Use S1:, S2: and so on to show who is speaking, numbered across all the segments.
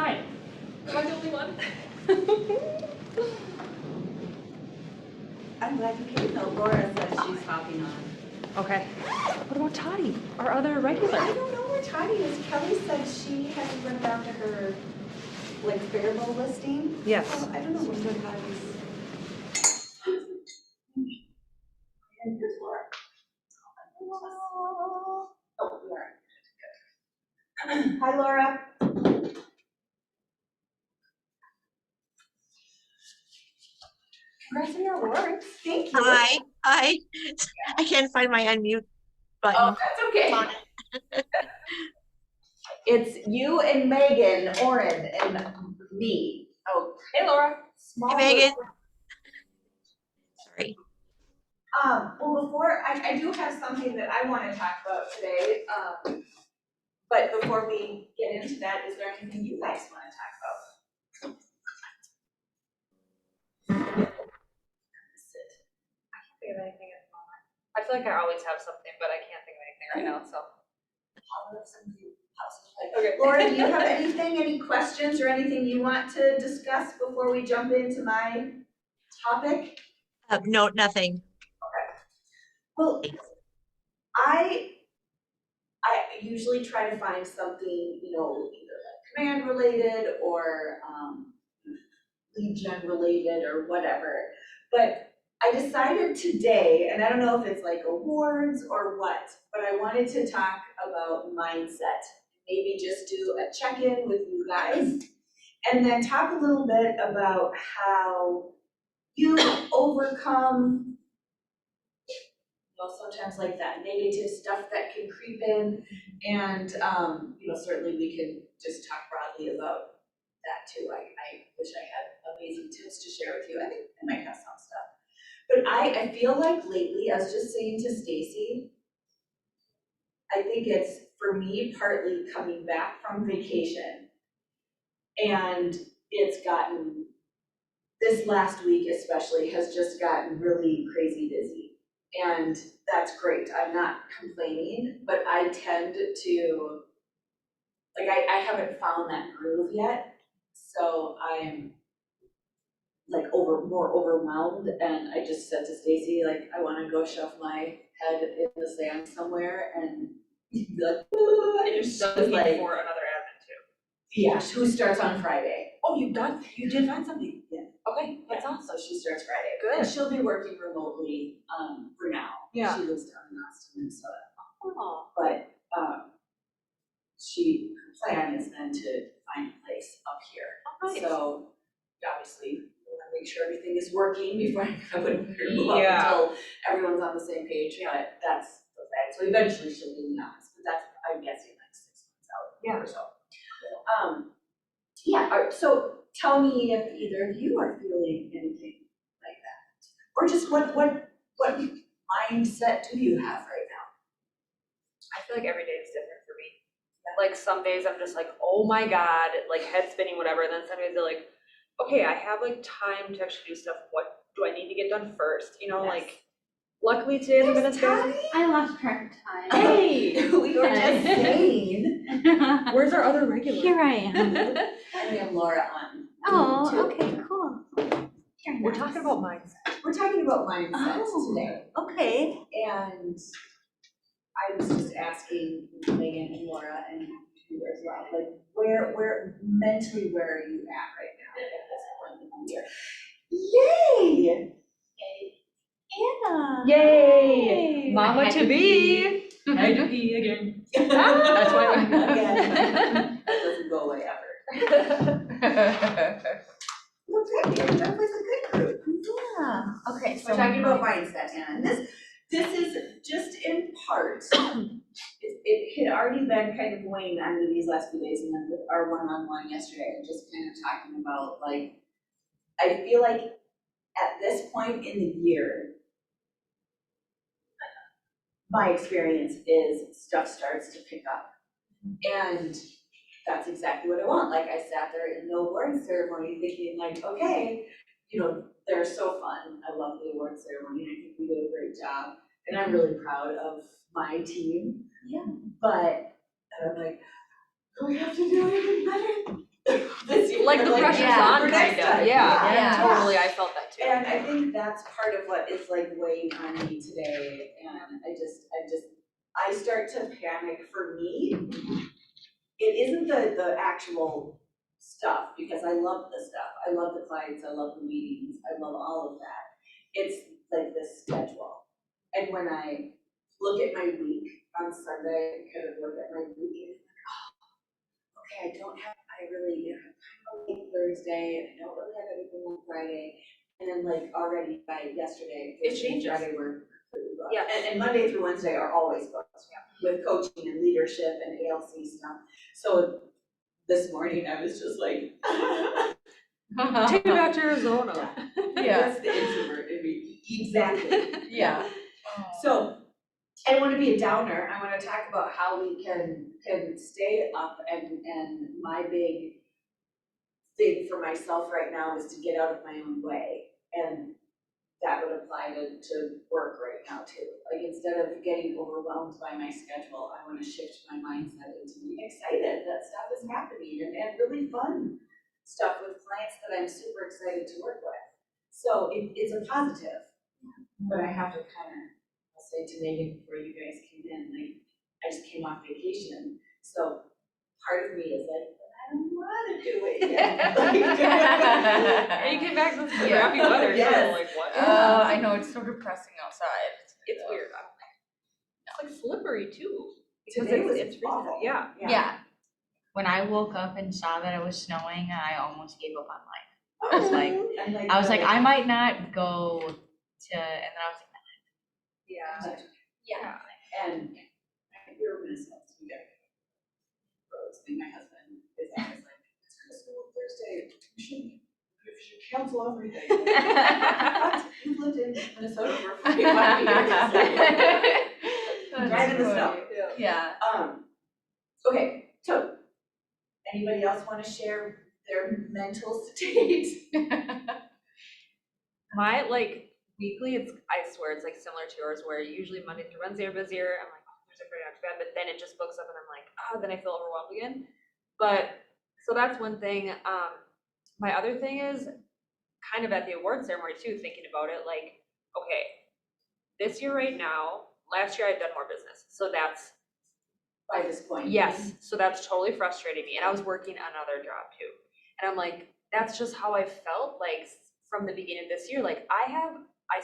S1: Hi. Am I the only one?
S2: I'm glad you came though. Laura says she's hopping on.
S1: Okay. What about Toddy? Our other regular?
S2: I don't know where Toddy is. Kelly said she had run down to her like Faribault listing.
S1: Yes.
S2: So I don't know where Toddy's. And here's Laura. Oh, Laura. Hi, Laura.
S1: Congrats on your awards.
S2: Thank you.
S3: Hi. I can't find my unmute button.
S2: Oh, that's okay. It's you and Megan, Oren, and me. Oh,
S1: Hey, Laura.
S3: Hey, Megan. Sorry.
S2: Well, before I do have something that I want to talk about today. But before we get into that, is there anything you guys want to talk about?
S1: I can't think of anything at the moment. I feel like I always have something, but I can't think of anything right now, so. Okay.
S2: Laura, do you have anything, any questions or anything you want to discuss before we jump into my topic?
S3: No, nothing.
S2: Well, I usually try to find something, you know, either like command related or lead gen related or whatever. But I decided today, and I don't know if it's like awards or what, but I wanted to talk about mindset. Maybe just do a check-in with you guys and then talk a little bit about how you overcome, you know, sometimes like that negative stuff that can creep in. And, you know, certainly we can just talk broadly about that too. I wish I had amazing tips to share with you. I think I might have some stuff. But I feel like lately, I was just saying to Stacy, I think it's, for me, partly coming back from vacation. And it's gotten, this last week especially, has just gotten really crazy busy. And that's great, I'm not complaining, but I tend to, like I haven't found that groove yet. So I'm like more overwhelmed, and I just said to Stacy, like, I wanna go shove my head in the sand somewhere and be like,
S1: And you're still looking
S2: like,
S1: for another admin too.
S2: yeah, who starts on Friday.
S1: Oh, you did find something?
S2: Yeah.
S1: Okay, that's awesome.
S2: So she starts Friday.
S1: Good.
S2: And she'll be working remotely, for now.
S1: Yeah.
S2: She lives down in Austin, Minnesota.
S1: Oh.
S2: But, her plan is then to find a place up here.
S1: Oh, nice.
S2: So, obviously, we wanna make sure everything is working before I wouldn't move up
S1: Yeah.
S2: until everyone's on the same page, but that's the plan. So eventually she'll be in the office, but that's, I'm guessing, like 6 months out or so. Yeah, so tell me if either of you are feeling anything like that. Or just what mindset do you have right now?
S1: I feel like every day is different for me. Like some days I'm just like, oh my God, like head spinning, whatever. And then some days they're like, okay, I have like time to actually do stuff. What do I need to get done first? You know,
S2: Yes.
S1: like luckily today has been a good.
S4: I lost track of time.
S1: Hey!
S2: We were just saying.
S1: Where's our other regular?
S4: Here I am.
S2: And we have Laura on.
S4: Oh,
S2: too.
S4: okay, cool.
S1: We're talking about mindset.
S2: We're talking about mindsets
S4: Oh.
S2: today.
S4: Okay.
S2: And I was just asking Megan and Laura and you as well, like where mentally where are you at right now at this point in the year? Yay!
S4: Anna.
S1: Yay!
S4: Yay.
S1: Mama
S4: Had
S1: to be. Had to be again. That's why I'm
S2: Again. That doesn't go away ever. Well, good, that was a good group.
S4: Yeah. Okay,
S2: So we're talking about mindset, Anna, and this is just in part, it had already been kind of weighing on me these last few days, and then with our one-on-one yesterday, and just kind of talking about, like, I feel like at this point in the year, my experience is stuff starts to pick up, and that's exactly what I want. Like, I sat there in the award ceremony thinking, like, okay, you know, they're so fun. I love the award ceremony. I think we do a great job. And I'm really proud of my team.
S4: Yeah.
S2: But I'm like, do we have to do anything better? this year.
S1: Like the pressure's
S4: yeah,
S1: on,
S2: for next
S1: kinda,
S2: time.
S1: yeah, totally, I felt that too.
S2: And I think that's part of what is like weighing on me today, and I start to panic for me. It isn't the actual stuff, because I love the stuff, I love the clients, I love the meetings, I love all of that. It's like this schedule. And when I look at my week on Sunday, and kind of look at my week, and it's like, oh, okay, I really, have a late Thursday, and I don't really have anything on Friday. And then like already by yesterday,
S1: It
S2: Thursday and
S1: changes.
S2: Friday were completely booked.
S1: Yeah.
S2: And Monday through Wednesday are always booked, with coaching and leadership and ALC stuff. So this morning I was just like,
S1: Take me back to Arizona.
S4: Yeah.
S2: that's the introvert in me, exactly.
S4: Yeah.
S2: So I don't want to be a downer. I want to talk about how we can stay up, and my big thing for myself right now is to get out of my own way, and that would apply to work right now too. Like, instead of getting overwhelmed by my schedule, I want to shift my mindset into being excited that stuff is happening, and really fun stuff with clients that I'm super excited to work with. So it's a positive, but I have to kind of, I'll say to Megan before you guys came in, like, I just came off vacation, so part of me is like, but I don't want to do it yet.
S1: And you came back to this crappy weather, so
S2: Yes.
S1: like, what?
S4: I know, it's so depressing outside.
S1: It's weird, I don't know. It's like slippery too. Because
S2: Today was
S1: it's freezing,
S2: awful.
S1: yeah.
S4: Yeah.
S5: When I woke up and saw that it was snowing, I almost gave up on life. I was like,
S2: And
S5: I was like, I might not go to, and then I was like,
S1: Yeah.
S4: Yeah.
S2: And you're Minnesota, so we got roads, and my husband is always like, it's gonna snow Thursday, we should cancel everything. What? You've lived in Minnesota for 45 years. Driving the snow.
S4: Yeah.
S2: Okay, so, anybody else wanna share their mental state?
S1: My like weekly, I swear it's like similar to yours, where usually Monday through Wednesday are busier. I'm like, oh, Thursday, Friday, not too bad, but then it just books up and I'm like, then I feel overwhelmed again. But so that's one thing. My other thing is kind of at the award ceremony too, thinking about it, like, okay, this year right now, last year I'd done more business, so that's
S2: By this point.
S1: yes, so that's totally frustrating me, and I was working another job too, and I'm like, that's just how I felt like from the beginning of this year. Like, I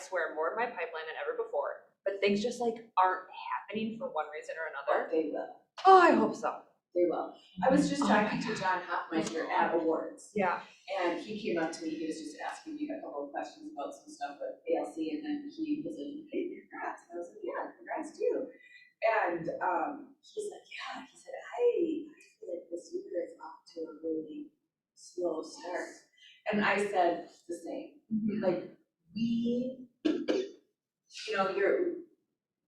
S1: swear, more in my pipeline than ever before, but things just like aren't happening for one reason or another.
S2: But they will,
S1: Oh, I hope so.
S2: they will. I was just
S1: Oh my
S2: talking to John Hoffmeister at awards,
S1: Yeah.
S2: and he came up to me, he was just asking me a couple of questions about some stuff with ALC, and then he was like, hey, congrats, and I was like, yeah, congrats to you. And he's like, yeah, he said, I feel like this year is off to a really slow start. And I said the same, like, we,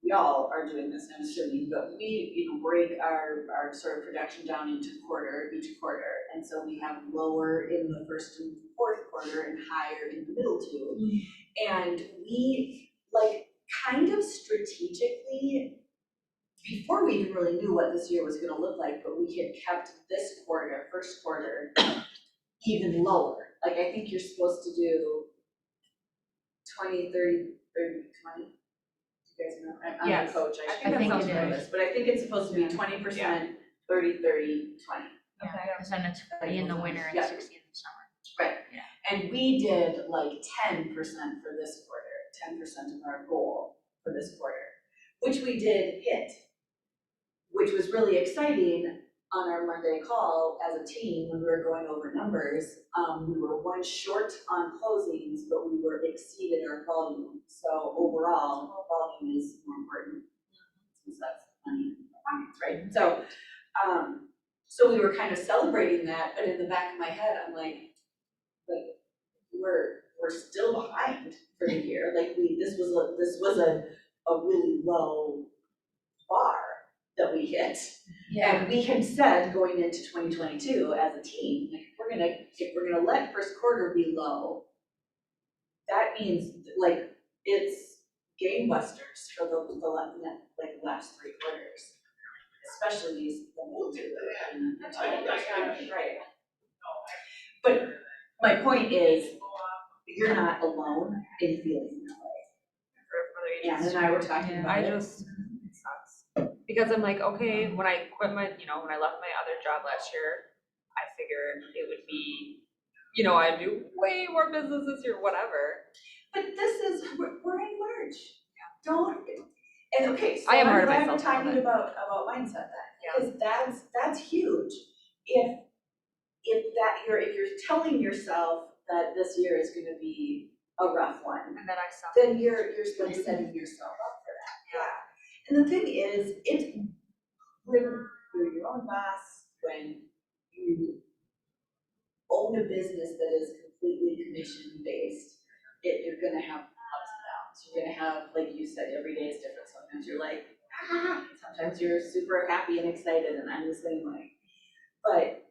S2: we all are doing this, I'm assuming, but we, break our sort of production down into each quarter. And so we have lower in the first and fourth quarter and higher in the middle two. And we, like, kind of strategically, before we even really knew what this year was gonna look like, but we had kept this quarter, first quarter, even lower. Like, I think you're supposed to do 20, 30, 20. You guys know, I'm
S1: Yes.
S2: a coach,
S1: I
S2: I
S1: think
S2: should
S5: it
S2: know
S5: is.
S2: this, but I think it's supposed to be 20%, 30, 30, 20.
S5: yeah, because then it's 40 in the winter and
S2: Yeah.
S5: 60 in the summer.
S2: And we did like 10% for this quarter, 10% of our goal for this quarter, which we did hit, which was really exciting. On our Monday call as a team, when we were going over numbers, we were one short on closings, but we were exceeded our volume. So overall, volume is more important, since that's money in the pockets, right? So we were kind of celebrating that, but in the back of my head, I'm like we're still behind for the year. Like, this was a really low bar that we hit. And we had said going into 2022 as a team, like, if we're gonna let first quarter be low, that means like it's gangbusters for the last three quarters, especially the middle two. Right. But my point is, you're not alone in feeling that way.
S1: For
S2: Ann and I were talking
S5: Yeah.
S2: about
S1: I
S2: it.
S1: just, it sucks. Because I'm like, okay, when I quit my, when I left my other job last year, I figured it would be, I'd do way more business this year, whatever.
S2: But this is, we're in March. Don't, and okay, so
S1: I am
S2: I'm
S1: hard on
S2: glad we're
S1: myself a
S2: talking
S1: little
S2: about mindset then, because that's huge. If you're telling yourself that this year is gonna be a rough one,
S1: And then I suck.
S2: then you're like setting yourself up for that, yeah. And the thing is, when you're your own boss, when you own a business that is completely commission-based, you're gonna have ups and downs. You're gonna have, like you said, every day is different. Sometimes you're like, sometimes you're super happy and excited, and I'm the same way. But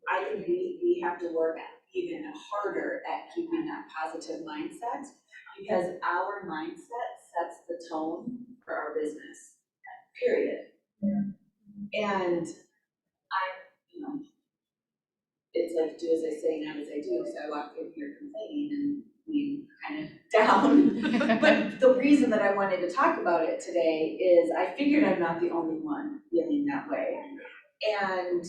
S2: I think we have to work even harder at keeping that positive mindset, because our mindset sets the tone for our business, period. And it's like, do as I say, not as I do, so I walk in here complaining and being kind of down. But the reason that I wanted to talk about it today is I figured I'm not the only one feeling that way. And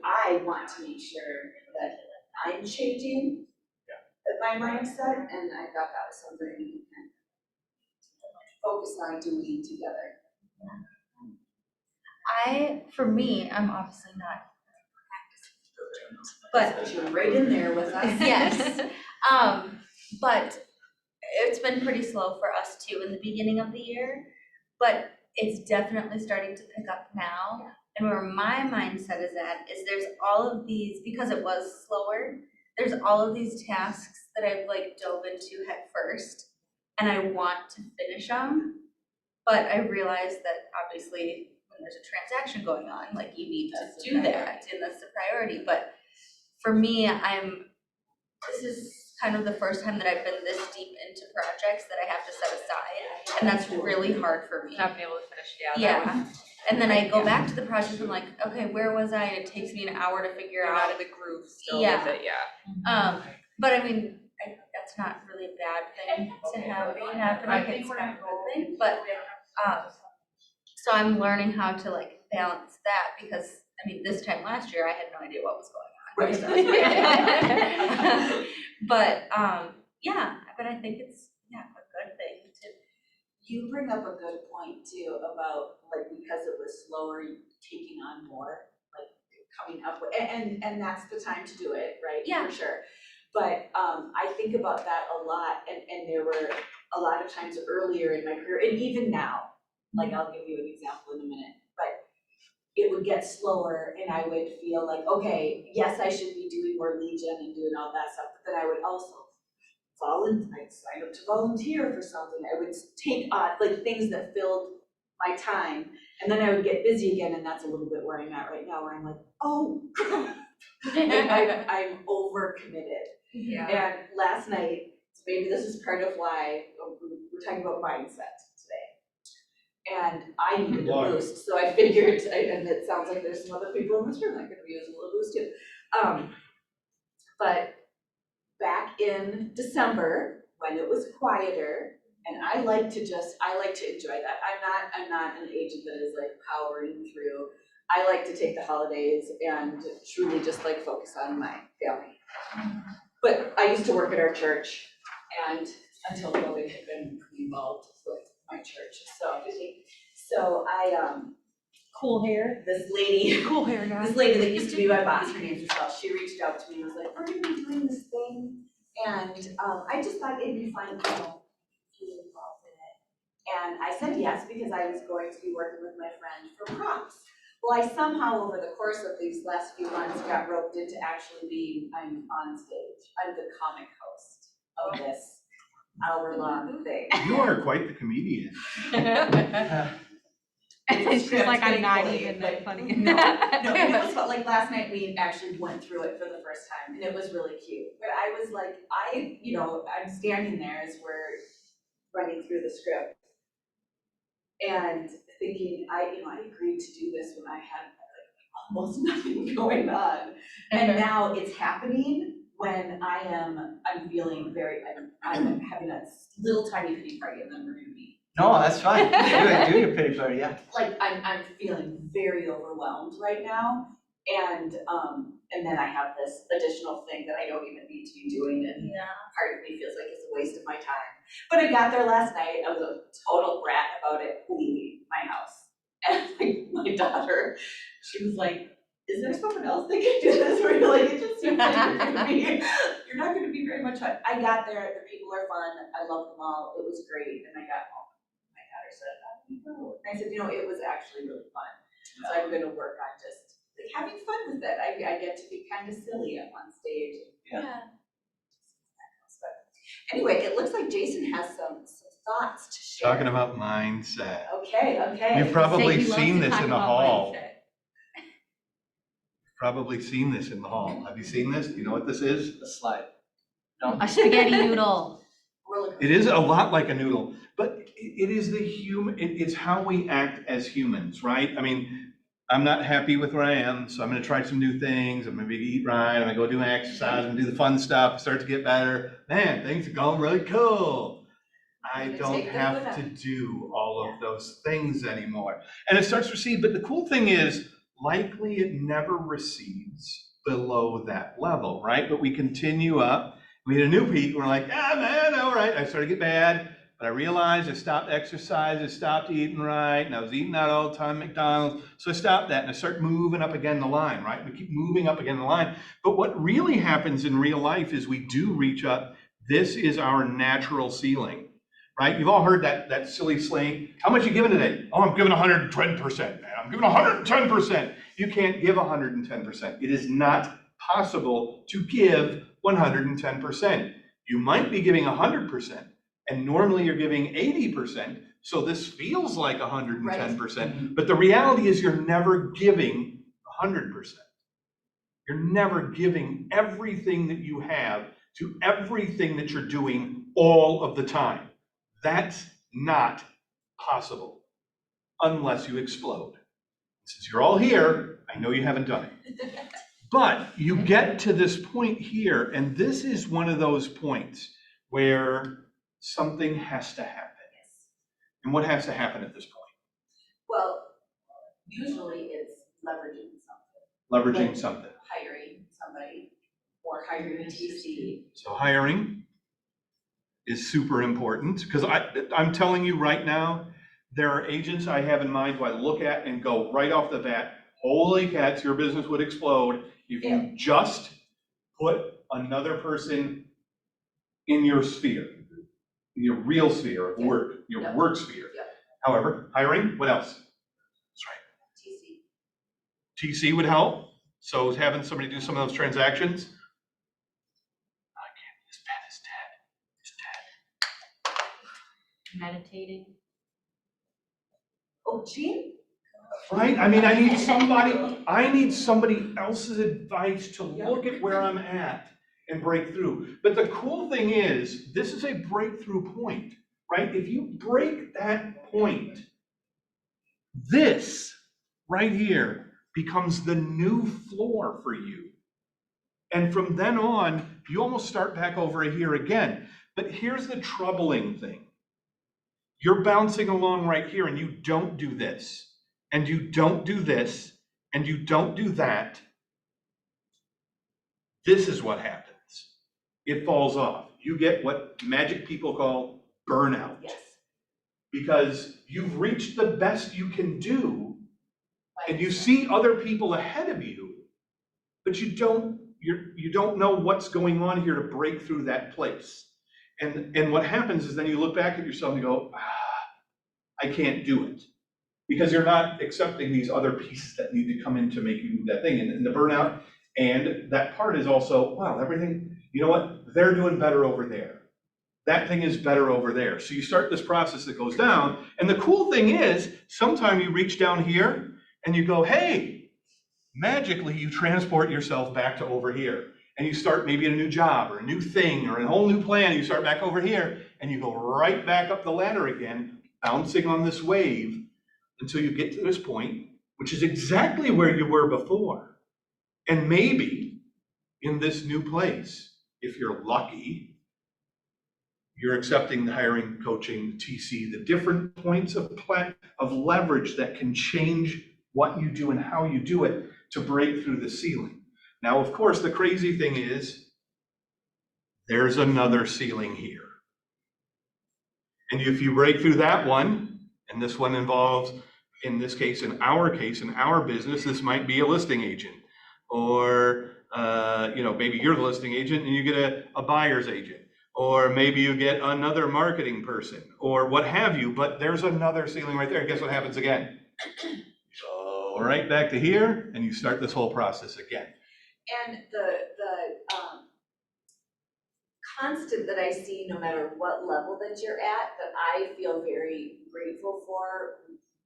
S2: I want to make sure that I'm changing my mindset, and I thought that was something we can focus on doing together.
S4: For me, I'm obviously not practicing,
S2: But you're right in there with us.
S4: but yes. But it's been pretty slow for us too in the beginning of the year, but it's definitely starting to pick up now. And where my mindset is at is there's all of these, because it was slower, there's all of these tasks that I've like dove into head first, and I want to finish them. But I realize that obviously when there's a transaction going on, like you need
S2: That's
S4: to
S2: the
S4: do that, and that's the priority. But for me, this is kind of the first time that I've been this deep into projects that I have to set aside, and that's really hard for me.
S1: Not being able to finish, that
S4: Yeah,
S1: one.
S4: and then I go
S1: Yeah.
S4: back to the project and I'm like, okay, where was I? And it takes me an hour to figure
S1: You're not
S4: out.
S1: in the groove still
S4: Yeah.
S1: with it, yeah.
S4: But I mean, that's not really a bad thing to have happen. I think it's kind of a good thing, but, so I'm learning how to like balance that, because, I mean, this time last year, I had no idea what was going on.
S2: Right.
S4: But, yeah, but I think it's, a good thing to.
S2: You bring up a good point too about, like, because it was slower, taking on more, like coming up with, and that's the time to do it, right?
S4: Yeah.
S2: For sure. But I think about that a lot, and there were a lot of times earlier in my career, and even now, like I'll give you an example in a minute, but it would get slower and I would feel like, okay, yes, I should be doing more lead gen and doing all that stuff, but then I would also I'd sign up to volunteer for something. I would take on like things that filled my time, and then I would get busy again, and that's a little bit where I'm at right now, where I'm like, oh, I'm overcommitted.
S1: Yeah.
S2: And last night, so maybe this is part of why we're talking about mindset today. And I needed a boost, so I figured, and it sounds like there's some other people in this room that could use a little boost too. But back in December, when it was quieter, and I like to enjoy that. I'm not an agent that is like powering through. I like to take the holidays and truly just like focus on my family. But I used to work at our church, and until COVID had been involved with my church. So I
S1: Cool hair.
S2: this lady
S1: Cool hair guy.
S2: this lady that used to be my boss, her name's Michelle, she reached out to me and was like, we're gonna be doing this thing, and I just thought it'd be fun, to be involved in it. And I said yes, because I was going to be working with my friend for prompts. Well, I somehow, over the course of these last few months, got roped into actually being, I'm on stage. I'm the comic host of this hour-long thing.
S6: You are quite the comedian.
S5: And then she's like, I'm not
S2: Thankfully,
S5: even
S2: but
S5: that funny.
S2: No, it was fun. Like last night, we actually went through it for the first time, and it was really cute. But I was like, I'm standing there as we're running through the script, and thinking, I agreed to do this when I had like almost nothing going on. And now it's happening when I'm feeling I'm having a little tiny pity party and then we're gonna be.
S6: No, that's fine. Do your pity party, yeah.
S2: Like, I'm feeling very overwhelmed right now. And then I have this additional thing that I don't even need to be doing, and part of me feels like it's a waste of my time. But I got there last night, I was a total brat about it leaving my house. And like, my daughter, she was like, is there someone else that can do this? Where you're like, it just seems like you're not gonna be very much fun. I got there, the people are fun, I love them all, it was great, and I got home. My daughter said, oh, and I said, it was actually really fun. So I'm gonna work on just like having fun with it. I get to be kind of silly up on stage.
S6: Yeah.
S2: But anyway, it looks like Jason has some thoughts to share.
S6: Talking about mindset.
S2: Okay.
S6: You've probably
S5: He loves
S6: seen
S5: to
S6: this
S5: talk
S6: in the
S5: about
S6: hall.
S5: mindset.
S6: Probably seen this in the hall. Have you seen this? Do you know what this is?
S7: The slide.
S5: A spaghetti noodle.
S6: It is a lot like a noodle, but it is it's how we act as humans, right? I mean, I'm not happy with where I am, so I'm gonna try some new things. I'm gonna eat right, I'm gonna go do exercise, I'm gonna do the fun stuff, start to get better. Man, things are going really cool. I
S2: Gonna
S6: don't
S2: take them
S6: have
S2: with
S6: to
S2: us.
S6: do all of those things anymore. And it starts to recede, but the cool thing is, likely it never recedes below that level, right? But we continue up. We hit a new peak, we're like, man, all right. I started to get bad, but I realized I stopped exercise, I stopped eating right, and I was eating out all the time at McDonald's. So I stopped that and I start moving up again the line, right? We keep moving up again the line. But what really happens in real life is we do reach up. This is our natural ceiling, right? You've all heard that silly slang. How much are you giving today? Oh, I'm giving 110%, man. I'm giving 110%. You can't give 110%. It is not possible to give 110%. You might be giving 100%, and normally you're giving 80%, so this feels like 110%, but the reality is you're never giving 100%. You're never giving everything that you have to everything that you're doing all of the time. That's not possible unless you explode. Since you're all here, I know you haven't done it. But you get to this point here, and this is one of those points where something has to happen. And what has to happen at this point?
S2: Well, usually it's leveraging something.
S6: Leveraging
S2: Like
S6: something.
S2: Hiring somebody or hiring a TC.
S6: So hiring is super important, because I'm telling you right now, there are agents I have in mind who I look at and go right off the bat, holy cats, your business would explode if you just put another person in your sphere, your real sphere of work, your work sphere. However, hiring, what else? That's right. TC would help. So having somebody do some of those transactions. I can't, this pen is dead. It's dead.
S5: Meditating.
S2: Oh, Gene?
S6: Right? I mean, I need somebody else's advice to look at where I'm at and break through. But the cool thing is, this is a breakthrough point, right? If you break that point, this right here becomes the new floor for you. And from then on, you almost start back over here again. But here's the troubling thing. You're bouncing along right here and you don't do this, and you don't do this, and you don't do that. This is what happens. It falls off. You get what magic people call burnout.
S2: Yes.
S6: Because you've reached the best you can do, and you see other people ahead of you, but you don't know what's going on here to break through that place. And what happens is then you look back at yourself and you go, I can't do it. Because you're not accepting these other pieces that need to come in to make you do that thing. And the burnout, and that part is also, wow, everything, you know what? They're doing better over there. That thing is better over there. So you start this process that goes down. And the cool thing is, sometimes you reach down here and you go, hey, magically you transport yourself back to over here. And you start maybe at a new job or a new thing or a whole new plan. You start back over here and you go right back up the ladder again, bouncing on this wave until you get to this point, which is exactly where you were before. And maybe in this new place. If you're lucky, you're accepting the hiring, coaching, the TC, the different points of leverage that can change what you do and how you do it to break through the ceiling. Now, of course, the crazy thing is there's another ceiling here. And if you break through that one, and this one involves, in this case, in our business, this might be a listing agent. Or, maybe you're the listing agent and you get a buyer's agent. Or maybe you get another marketing person or what have you, but there's another ceiling right there. And guess what happens again? So right back to here and you start this whole process again.
S2: And the constant that I see, no matter what level that you're at, that I feel very grateful for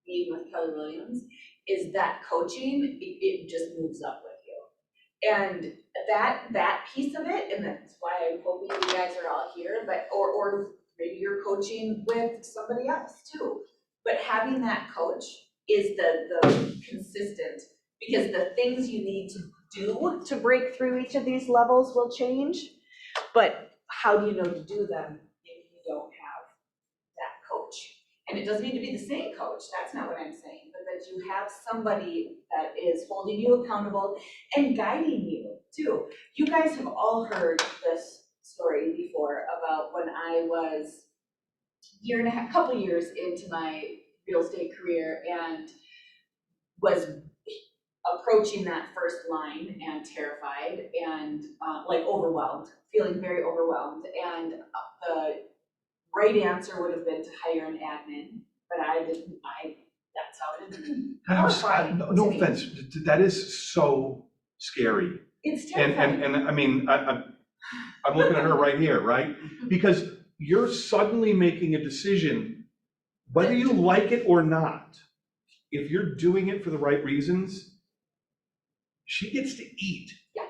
S2: being with Keller Williams, is that coaching, it just moves up with you. And that piece of it, and that's why I'm hoping you guys are all here, but, or maybe you're coaching with somebody else too. But having that coach is the consistent, because the things you need to do to break through each of these levels will change. But how do you know to do them if you don't have that coach? And it doesn't need to be the same coach, that's not what I'm saying, but that you have somebody that is holding you accountable and guiding you too. You guys have all heard this story before about when I was couple years into my real estate career and was approaching that first line and terrified and overwhelmed, feeling very overwhelmed. And the right answer would have been to hire an admin, but that sounded
S6: No offense, that is so scary.
S2: It's terrifying.
S6: And I mean, I'm looking at her right here, right? Because you're suddenly making a decision, whether you like it or not. If you're doing it for the right reasons, she gets to eat.
S2: Yeah.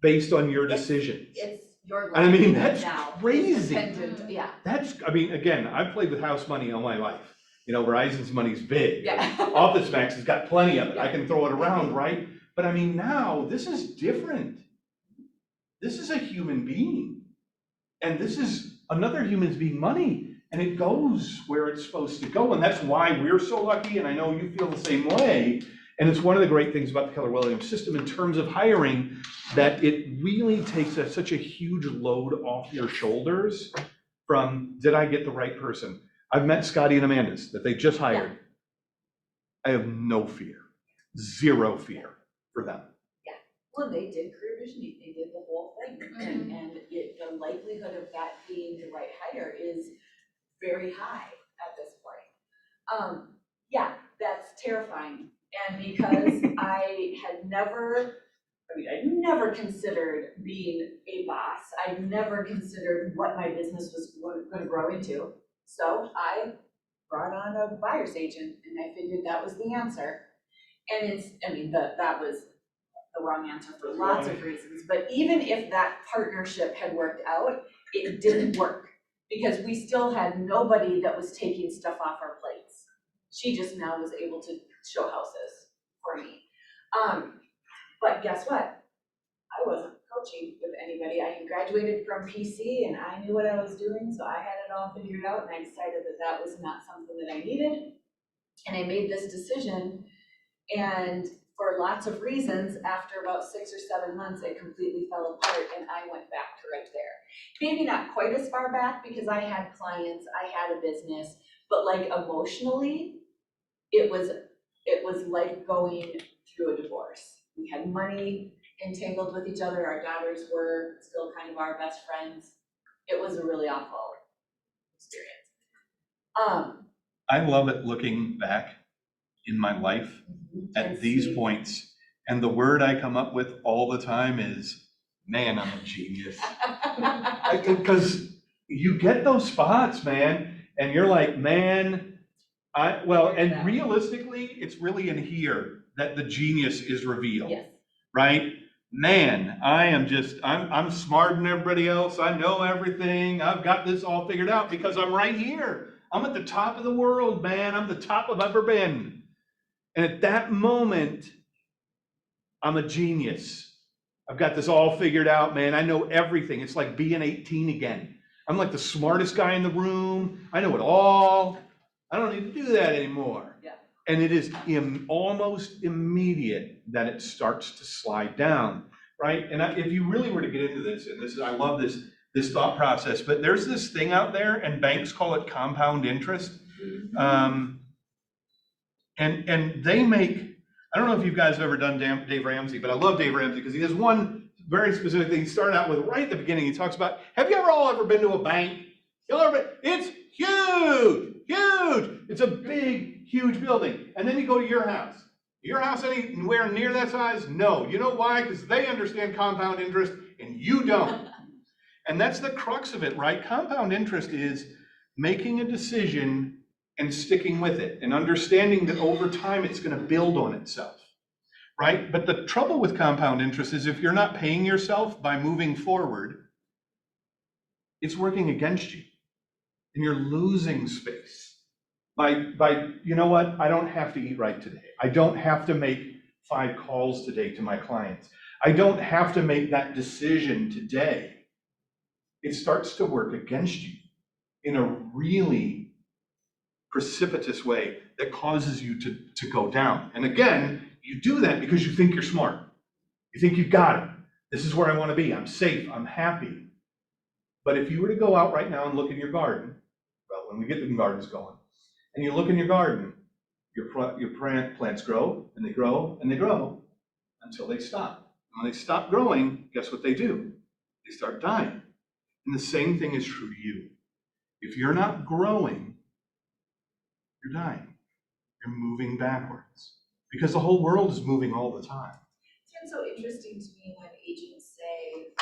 S6: Based on your decisions.
S2: It's your life.
S6: I mean, that's
S2: now.
S6: crazy.
S2: Yeah.
S6: Again, I've played with house money all my life. Verizon's money's big.
S2: Yeah.
S6: Office Max has got plenty of it. I
S2: Yeah.
S6: can throw it around, right? But I mean, now this is different. This is a human being. And this is another human being money. And it goes where it's supposed to go. And that's why we're so lucky. And I know you feel the same way. And it's one of the great things about the Keller Williams system in terms of hiring, that it really takes such a huge load off your shoulders from, did I get the right person? I've met Scotty and Amanda's that they just hired. Yeah. I have no fear, zero fear for them.
S2: Yeah, well, they did career visioning, they did the whole thing. Mm-hmm. And the likelihood of that being the right hire is very high at this point. Yeah, that's terrifying. And because I never considered being a boss. I never considered what my business was going to grow into. So I brought on a buyer's agent and I figured that was the answer. And that was the wrong answer for lots of reasons. But even if that partnership had worked out, it didn't work because we still had nobody that was taking stuff off our plates. She just now was able to show houses for me. But guess what? I wasn't coaching with anybody. I had graduated from PC and I knew what I was doing, so I had it all figured out, and I decided that that was not something that I needed. And I made this decision, and for lots of reasons, after about 6 or 7 months, it completely fell apart and I went back to right there. Maybe not quite as far back because I had clients, I had a business, but like emotionally, it was like going through a divorce. We had money entangled with each other. Our daughters were still kind of our best friends. It was a really awful experience.
S6: I love it looking back in my life at these points. And the word I come up with all the time is, man, I'm a genius. Because you get those spots, man, and you're like, man, and realistically, it's really in here that the genius is revealed.
S2: Yes.
S6: Right? Man, I'm smarter than everybody else. I know everything. I've got this all figured out because I'm right here. I'm at the top of the world, man. I'm the top I've ever been. And at that moment, I'm a genius. I've got this all figured out, man. I know everything. It's like being 18 again. I'm like the smartest guy in the room. I know it all. I don't need to do that anymore.
S2: Yeah.
S6: And it is almost immediate that it starts to slide down, right? And if you really were to get into this, and this is, I love this thought process, but there's this thing out there, and banks call it compound interest. And they make, I don't know if you guys have ever done Dave Ramsey, but I love Dave Ramsey because he has one very specific thing. He started out with right at the beginning. He talks about, have you all ever been to a bank? It's huge, huge. It's a big, huge building. And then you go to your house. Your house anywhere near that size? No. You know why? Because they understand compound interest and you don't. And that's the crux of it, right? Compound interest is making a decision and sticking with it and understanding that over time it's going to build on itself, right? But the trouble with compound interest is if you're not paying yourself by moving forward, it's working against you and you're losing space by you know what? I don't have to eat right today. I don't have to make 5 calls today to my clients. I don't have to make that decision today. It starts to work against you in a really precipitous way that causes you to go down. And again, you do that because you think you're smart. You think you've got it. This is where I want to be. I'm safe. I'm happy. But if you were to go out right now and look in your garden, well, when we get the gardens going, and you look in your garden, your plants grow and they grow and they grow until they stop. And when they stop growing, guess what they do? They start dying. And the same thing is true to you. If you're not growing, you're dying. You're moving backwards. Because the whole world is moving all the time.
S2: It's been so interesting to me when agents say,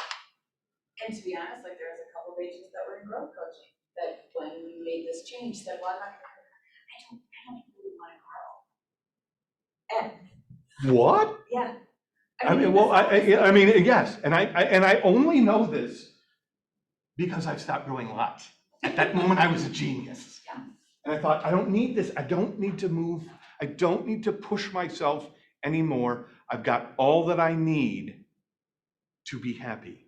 S2: and to be honest, like there was a couple of agents that were in growth coaching that when we made this change said, well, I don't really want to grow. And
S6: What?
S2: yeah.
S6: I mean, well, I mean, yes, and I only know this because I've stopped growing a lot. At that moment, I was a genius.
S2: Yeah.
S6: And I thought, I don't need this. I don't need to move. I don't need to push myself anymore. I've got all that I need to be happy.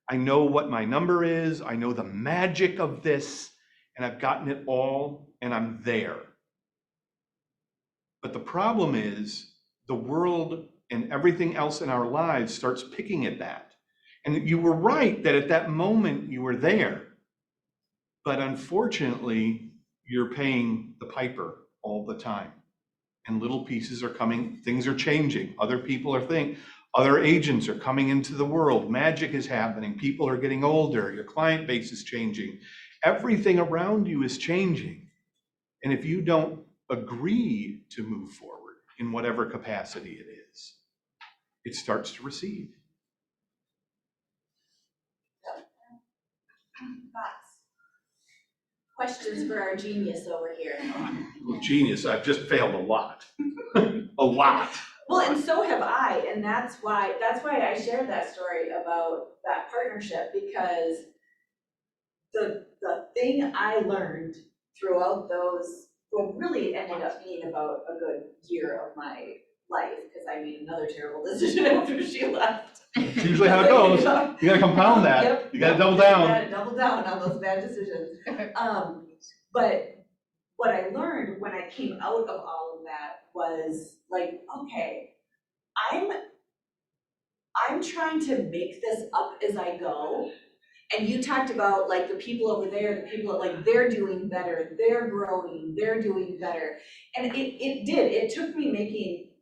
S6: I know what my number is. I know the magic of this, and I've gotten it all, and I'm there. But the problem is the world and everything else in our lives starts picking at that. And you were right that at that moment you were there. But unfortunately, you're paying the piper all the time. And little pieces are coming, things are changing. Other people are other agents are coming into the world. Magic is happening. People are getting older. Your client base is changing. Everything around you is changing. And if you don't agree to move forward in whatever capacity it is, it starts to recede.
S2: Thoughts? Questions for our genius over here.
S6: Oh, genius, I've just failed a lot. A lot.
S2: Well, and so have I, and that's why I shared that story about that partnership, because the thing I learned throughout those, what really ended up being about a good year of my life, because I made another terrible decision after she left.
S6: That's usually how it goes. You gotta compound that.
S2: Yep,
S6: You gotta
S2: yep,
S6: double down.
S2: You gotta double down on those bad decisions. But what I learned when I came out of all of that was like, okay, I'm trying to make this up as I go. And you talked about like the people over there, the people that like they're doing better, they're growing, they're doing better. And it took me making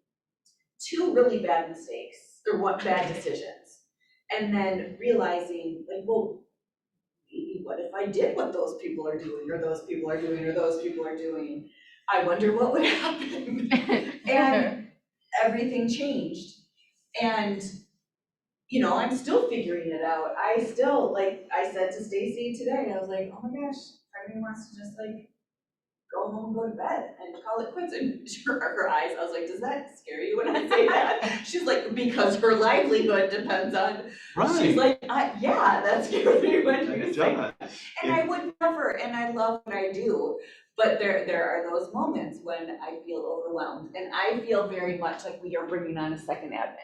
S2: 2 really bad mistakes or bad decisions. And then realizing like, well, maybe what if I did what those people are doing, or those people are doing, or those people are doing? I wonder what would happen. And everything changed. And, you know, I'm still figuring it out. I still, like I said to Stacy today, I was like, oh my gosh, part of me wants to just like go home, go to bed and call it quits. And her eyes, I was like, does that scare you when I say that? She's like, because her livelihood depends on,
S6: Right.
S2: she's like, yeah, that scares me when you say that.
S6: It
S2: And I would never, and I love what I do, but there are those moments when I feel overwhelmed. And I feel very much like we are bringing on a second admin.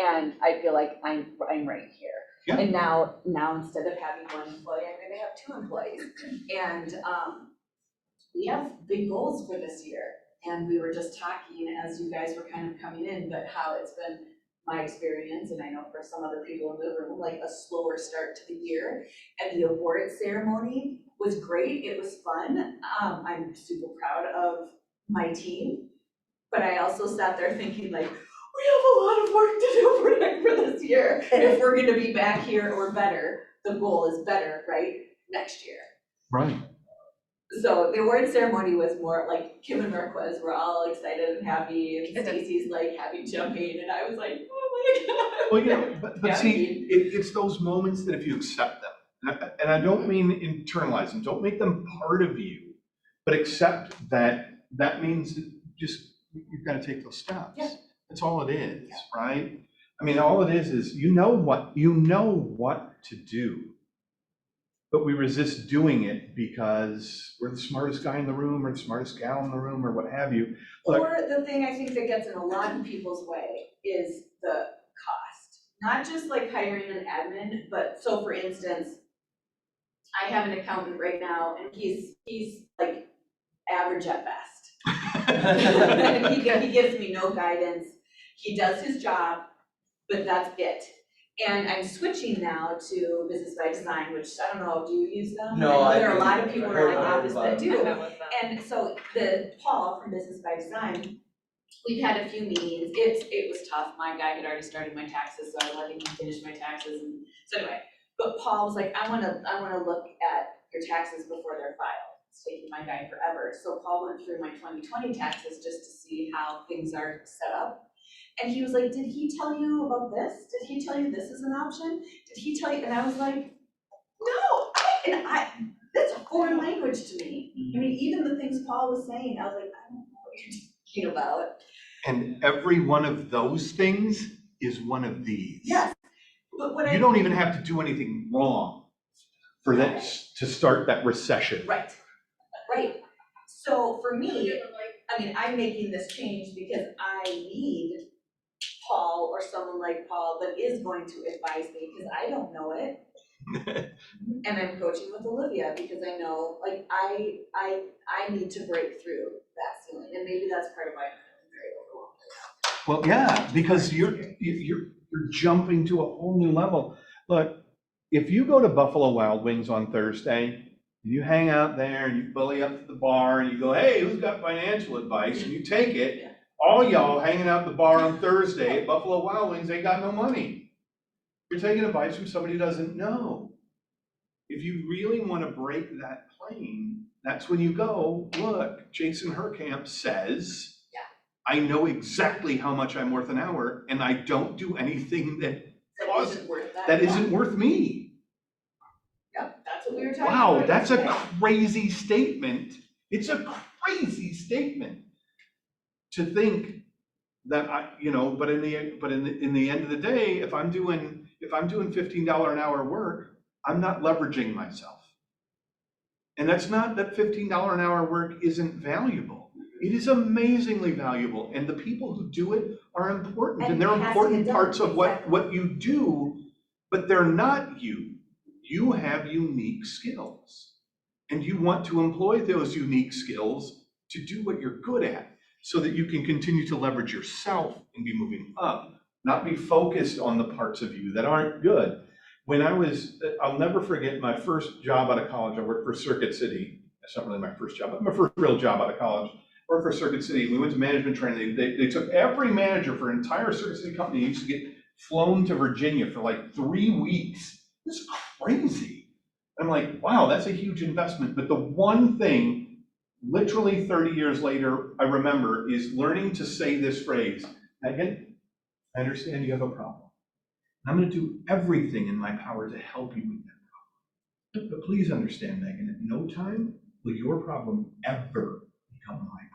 S2: And I feel like I'm right here.
S6: Yeah.
S2: And now instead of having one employee, I'm gonna have 2 employees. And, we have big goals for this year. And we were just talking as you guys were kind of coming in, but how it's been my experience, and I know for some other people in the room, like a slower start to the year. And the award ceremony was great, it was fun. I'm super proud of my team. But I also sat there thinking like, we have a lot of work to do for this year. If we're gonna be back here or better, the goal is better, right, next year.
S6: Right.
S2: So the award ceremony was more like Kim and Marquez were all excited and happy, and Stacy's like happy jumping, and I was like, oh my God.
S6: Well, you know, but
S2: Yeah.
S6: see, it's those moments that if you accept them, and I don't mean internalize them, don't make them part of you, but accept that means that just, you've got to take those steps.
S2: Yeah.
S6: That's all it is, right? I mean, all it is you know what to do, but we resist doing it because we're the smartest guy in the room or the smartest gal in the room or what have you. Look,
S2: Or the thing I think that gets in a lot of people's way is the cost. Not just like hiring an admin, but so for instance, I have an accountant right now and he's like average at best. He gives me no guidance. He does his job, but that's it. And I'm switching now to Business by Design, which I don't know, do you use them?
S7: No,
S2: I know
S7: I
S2: there are a lot of
S7: haven't.
S2: people
S7: I've
S2: in
S7: heard
S2: my
S7: about
S2: office
S7: it,
S2: that
S7: but-
S2: do.
S1: I met with them.
S2: And so Paul from Business by Design, we've had a few meetings. It was tough. My guy had already started my taxes, so I let him finish my taxes. And so anyway, but Paul was like, I wanna look at your taxes before they're filed. It's taking my guy forever. So Paul went through my 2020 taxes just to see how things are set up. And he was like, did he tell you about this? Did he tell you this is an option? Did he tell you? And I was like, no, that's a foreign language to me. I mean, even the things Paul was saying, I was like, I don't know what you're talking about.
S6: and every one of those things is one of these.
S2: Yes, but what
S6: You don't even have to do anything wrong for that to start that recession.
S2: Right. So for me, I mean, I'm making this change because I need Paul or someone like Paul that is going to advise me because I don't know it. And I'm coaching with Olivia because I know, like, I need to break through that ceiling, and maybe that's part of why I'm feeling very overwhelmed.
S6: Well, yeah, because you're jumping to a whole new level. Look, if you go to Buffalo Wild Wings on Thursday, and you hang out there and you bully up to the bar and you go, hey, who's got financial advice? And you take it, all y'all hanging out at the bar on Thursday at Buffalo Wild Wings ain't got no money. You're taking advice from somebody who doesn't know. If you really want to break that plane, that's when you go, look, Jason Herkamp says, I know exactly how much I'm worth an hour, and I don't do anything that isn't worth me.
S2: Yep, that's what we were talking about.
S6: Wow, that's a
S2: today.
S6: crazy statement. It's a crazy statement to think that but in the end of the day, if I'm doing $15 an hour work, I'm not leveraging myself. And that's not that $15 an hour work isn't valuable. It is amazingly valuable, and the people who do it are important, and they're important parts of what you do, but they're not you. You have unique skills, and you want to employ those unique skills to do what you're good at so that you can continue to leverage yourself and be moving up, not be focused on the parts of you that aren't good. I'll never forget my first job out of college. I worked for Circuit City. That's not really my first job, but my first real job out of college. I worked for Circuit City. We went to management training. They took every manager for an entire Circuit City company. He used to get flown to Virginia for like 3 weeks. It's crazy. I'm like, wow, that's a huge investment. But the one thing, literally 30 years later, I remember is learning to say this phrase, Megan, I understand you have a problem. I'm going to do everything in my power to help you with that problem. But please understand, Megan, at no time will your problem ever become my problem.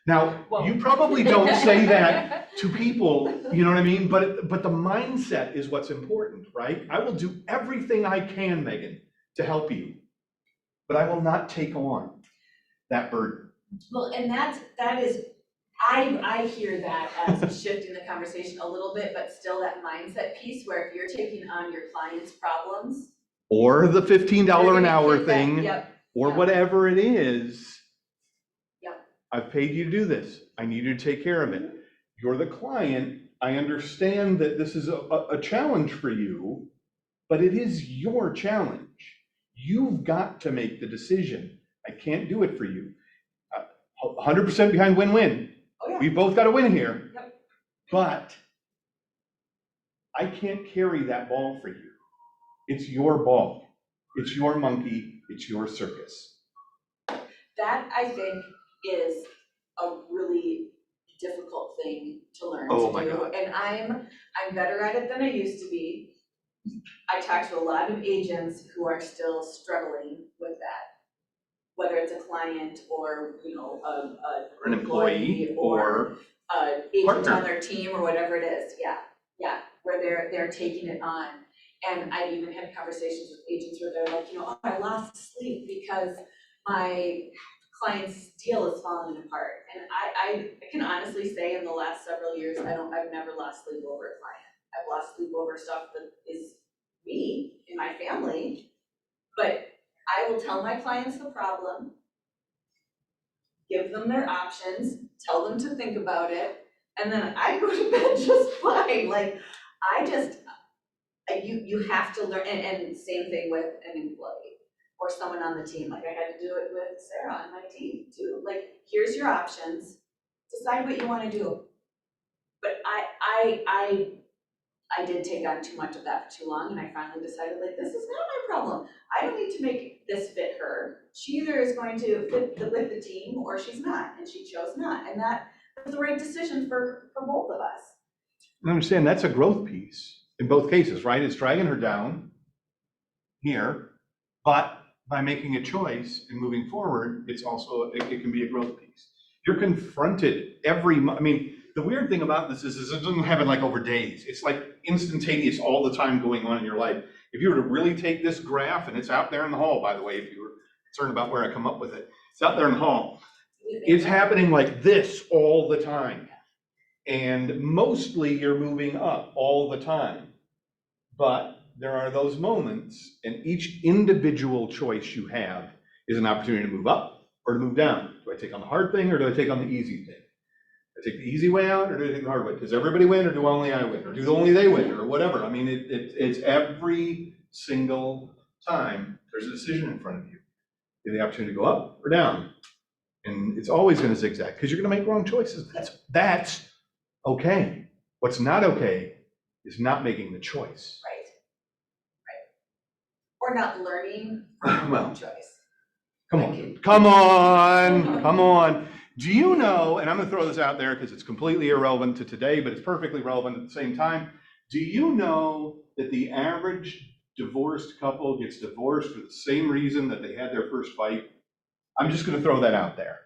S6: Now, you probably don't say that to people, you know what I mean? But the mindset is what's important, right? I will do everything I can, Megan, to help you, but I will not take on that burden.
S2: Well, and that is I hear that as shifting the conversation a little bit, but still that mindset piece where if you're taking on your client's problems.
S6: Or the $15
S2: you're
S6: an
S2: gonna
S6: hour
S2: get that-
S6: thing,
S2: Yep,
S6: or
S2: yep.
S6: whatever it is.
S2: Yep.
S6: I've paid you to do this. I need you to take care of it. You're the client. I understand that this is a challenge for you, but it is your challenge. You've got to make the decision. I can't do it for you. 100% behind win-win.
S2: Oh, yeah.
S6: We've both got to win here.
S2: Yep.
S6: But I can't carry that ball for you. It's your ball. It's your monkey. It's your circus.
S2: That, I think, is a really difficult thing to learn to do.
S6: Oh my God.
S2: And I'm better at it than I used to be. I talk to a lot of agents who are still struggling with that. Whether it's a client or, you know,
S6: Or an employee or
S2: agent
S6: partner.
S2: on their team or whatever it is, yeah, where they're taking it on. And I've even had conversations with agents where they're like, you know, oh, I lost sleep because my client's deal is falling apart. And I can honestly say in the last several years, I've never lost sleep over a client. I've lost sleep over stuff that is me and my family, but I will tell my clients the problem, give them their options, tell them to think about it, and then I go to bed just fine. Like, you have to learn, and same thing with an employee or someone on the team. Like I had to do it with Sara on my team too. Like, here's your options, decide what you wanna do. But I did take on too much of that for too long, and I finally decided, like, this is not my problem. I don't need to make this fit her. She either is going to fit with the team or she's not, and she chose not. And that was the right decision for both of us.
S6: And understand that's a growth piece in both cases, right? It's dragging her down here, but by making a choice and moving forward, it's also, it can be a growth piece. You're confronted I mean, the weird thing about this is it doesn't happen like over days. It's like instantaneous all the time going on in your life. If you were to really take this graph, and it's out there in the hall, by the way, if you were concerned about where I come up with it, it's out there in the hall. It's happening like this all the time. And mostly you're moving up all the time. But there are those moments, and each individual choice you have is an opportunity to move up or to move down. Do I take on the hard thing or do I take on the easy thing? Do I take the easy way out or do I take the hard way? Does everybody win or do only I win? Or do only they win or whatever? I mean, it's every single time there's a decision in front of you. You have the opportunity to go up or down. And it's always going to zigzag because you're going to make wrong choices. That's okay. What's not okay is not making the choice.
S2: Right. Or not learning from your own choice.
S6: Come on. Do you know, and I'm going to throw this out there because it's completely irrelevant to today, but it's perfectly relevant at the same time. Do you know that the average divorced couple gets divorced for the same reason that they had their first fight? I'm just going to throw that out there.